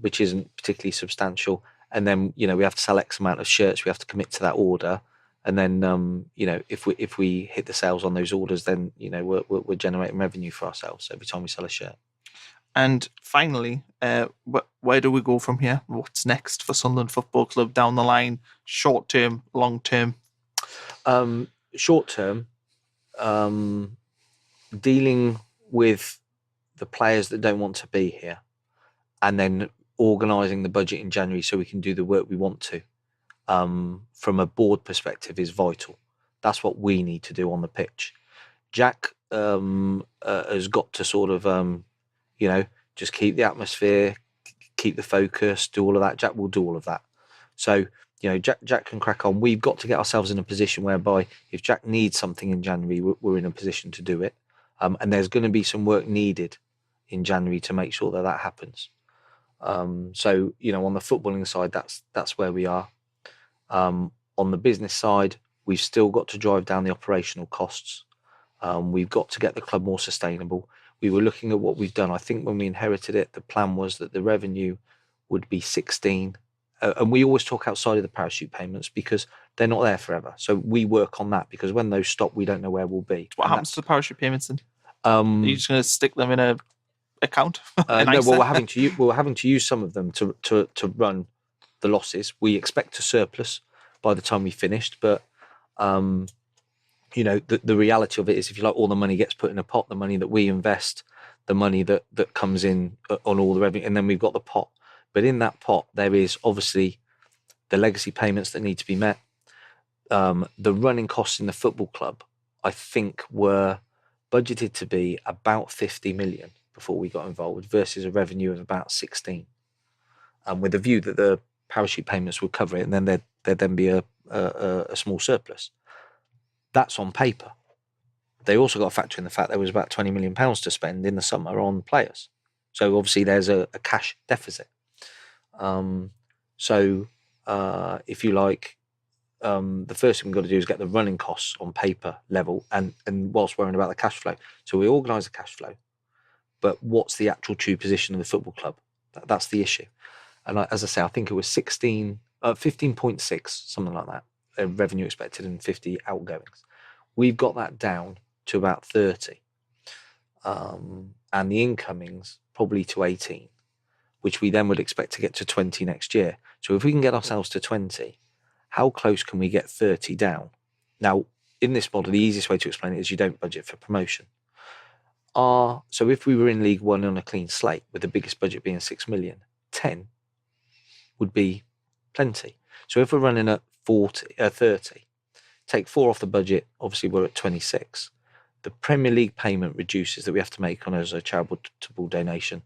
Speaker 2: which isn't particularly substantial. And then we have to sell X amount of shirts. We have to commit to that order. And then, if we hit the sales on those orders, then, we're generating revenue for ourselves every time we sell a shirt.
Speaker 1: And finally, where do we go from here? What's next for Sunderland Football Club down the line? Short term, long term?
Speaker 2: Short term, dealing with the players that don't want to be here, and then organising the budget in January so we can do the work we want to. From a board perspective is vital. That's what we need to do on the pitch. Jack has got to sort of just keep the atmosphere, keep the focus, do all of that. Jack will do all of that. So, Jack can crack on. We've got to get ourselves in a position whereby if Jack needs something in January, we're in a position to do it. And there's going to be some work needed in January to make sure that happens. So, on the footballing side, that's where we are. On the business side, we've still got to drive down the operational costs. We've got to get the club more sustainable. We were looking at what we've done. I think when we inherited it, the plan was that the revenue would be 16. And we always talk outside of the parachute payments because they're not there forever. So we work on that because when those stop, we don't know where we'll be.
Speaker 1: What happens to the parachute payments then?
Speaker 2: Are
Speaker 1: you just going to stick them in a account?
Speaker 2: No, well, we're having to use some of them to run the losses. We expect to surplus by the time we finished, but the reality of it is, if you like, all the money gets put in a pot. The money that we invest, the money that comes in on all the revenue, and then we've got the pot. But in that pot, there is obviously the legacy payments that need to be met. The running costs in the football club, I think, were budgeted to be about 50 million before we got involved, versus a revenue of about 16. With a view that the parachute payments would cover it, and then there'd then be a small surplus. That's on paper. They also got to factor in the fact there was about £20 million to spend in the summer on players. So obviously there's a cash deficit. If you like, the first thing we've got to do is get the running costs on paper level, and whilst worrying about the cash flow. So we organise the cash flow, but what's the actual true position of the football club? That's the issue. And as I say, I think it was 15.6, something like that, revenue expected and 50 outgoings. We've got that down to about 30, and the incomings probably to 18, which we then would expect to get to 20 next year. So if we can get ourselves to 20, how close can we get 30 down? Now, in this model, the easiest way to explain it is you don't budget for promotion. So if we were in League One on a clean slate, with the biggest budget being 6 million, 10 would be plenty. So if we're running at 30, take 4 off the budget, obviously we're at 26. The Premier League payment reduces that we have to make on as a charitable donation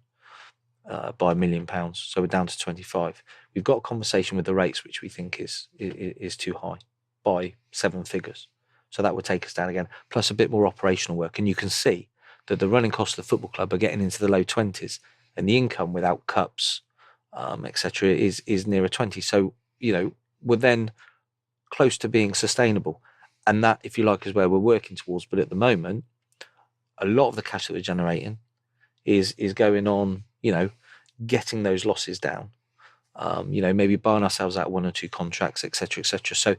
Speaker 2: by £1 million. So we're down to 25. We've got a conversation with the rates, which we think is too high by 7 figures. So that would take us down again, plus a bit more operational work. And you can see that the running costs of the football club are getting into the low 20s, and the income without cups, etc., is nearer 20. So, we're then close to being sustainable. And that, if you like, is where we're working towards. But at the moment, a lot of the cash that we're generating is going on, getting those losses down, maybe buying ourselves out 1 or 2 contracts, etc., etc. So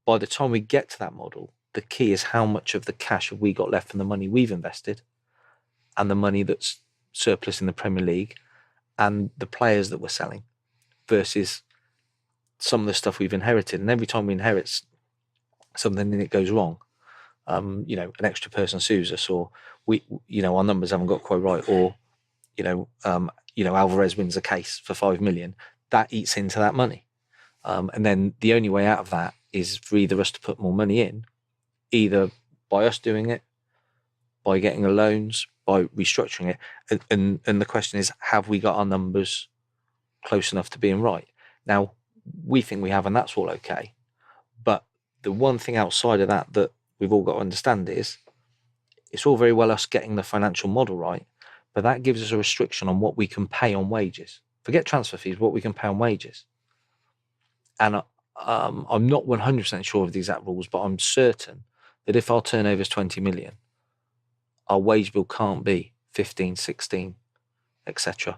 Speaker 2: by the time we get to that model, the key is how much of the cash have we got left from the money we've invested and the money that's surplus in the Premier League and the players that we're selling versus some of the stuff we've inherited. And every time we inherit something and it goes wrong, an extra person sues us, or our numbers haven't got quite right, or Alvarez wins a case for 5 million, that eats into that money. And then the only way out of that is for either us to put more money in, either by us doing it, by getting a loans, by restructuring it. And the question is, have we got our numbers close enough to being right? Now, we think we have, and that's all okay. But the one thing outside of that we've all got to understand is, it's all very well us getting the financial model right, but that gives us a restriction on what we can pay on wages. Forget transfer fees, what we can pay on wages. And I'm not 100% sure of the exact rules, but I'm certain that if our turnover is 20 million, our wage bill can't be 15, 16, etc.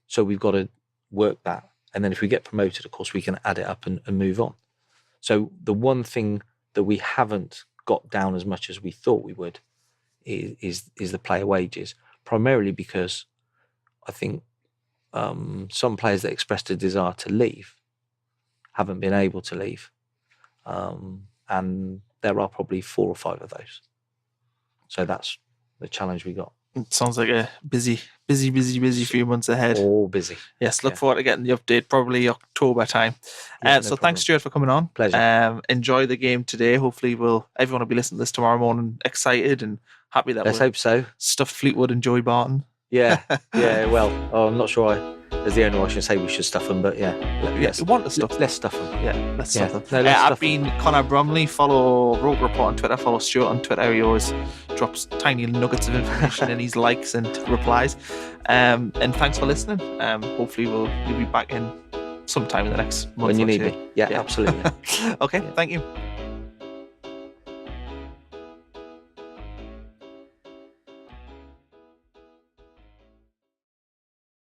Speaker 2: So we've got to work that. And then if we get promoted, of course, we can add it up and move on. So the one thing that we haven't got down as much as we thought we would is the player wages, primarily because I think some players that expressed a desire to leave haven't been able to leave. And there are probably 4 or 5 of those. So that's the challenge we got.
Speaker 1: It sounds like a busy few months ahead.
Speaker 2: All busy.
Speaker 1: Yes, look forward to getting the update, probably October time.
Speaker 2: Yeah,
Speaker 1: so thanks, Stuart, for coming on.
Speaker 2: Pleasure.
Speaker 1: Enjoy the game today. Hopefully everyone will be listening to this tomorrow morning excited and happy that
Speaker 2: Let's hope so.
Speaker 1: stuffed Fleetwood and Joey Barton.
Speaker 2: Yeah. Well, I'm not sure as the owner I should say we should stuff them, but
Speaker 1: You want the stuff.
Speaker 2: Let's stuff them.
Speaker 1: Yeah, let's
Speaker 2: Yeah.
Speaker 1: stuff them.
Speaker 2: No, let's
Speaker 1: I've
Speaker 2: stuff
Speaker 1: been Connor Bromley. Follow Roker Report on Twitter. Follow Stuart on Twitter. He always drops tiny nuggets of information in his likes and replies. And thanks for listening. Hopefully you'll be back in sometime in the next month
Speaker 2: when you
Speaker 1: or
Speaker 2: need
Speaker 1: two.
Speaker 2: me. Yeah, absolutely.
Speaker 1: Okay, thank you.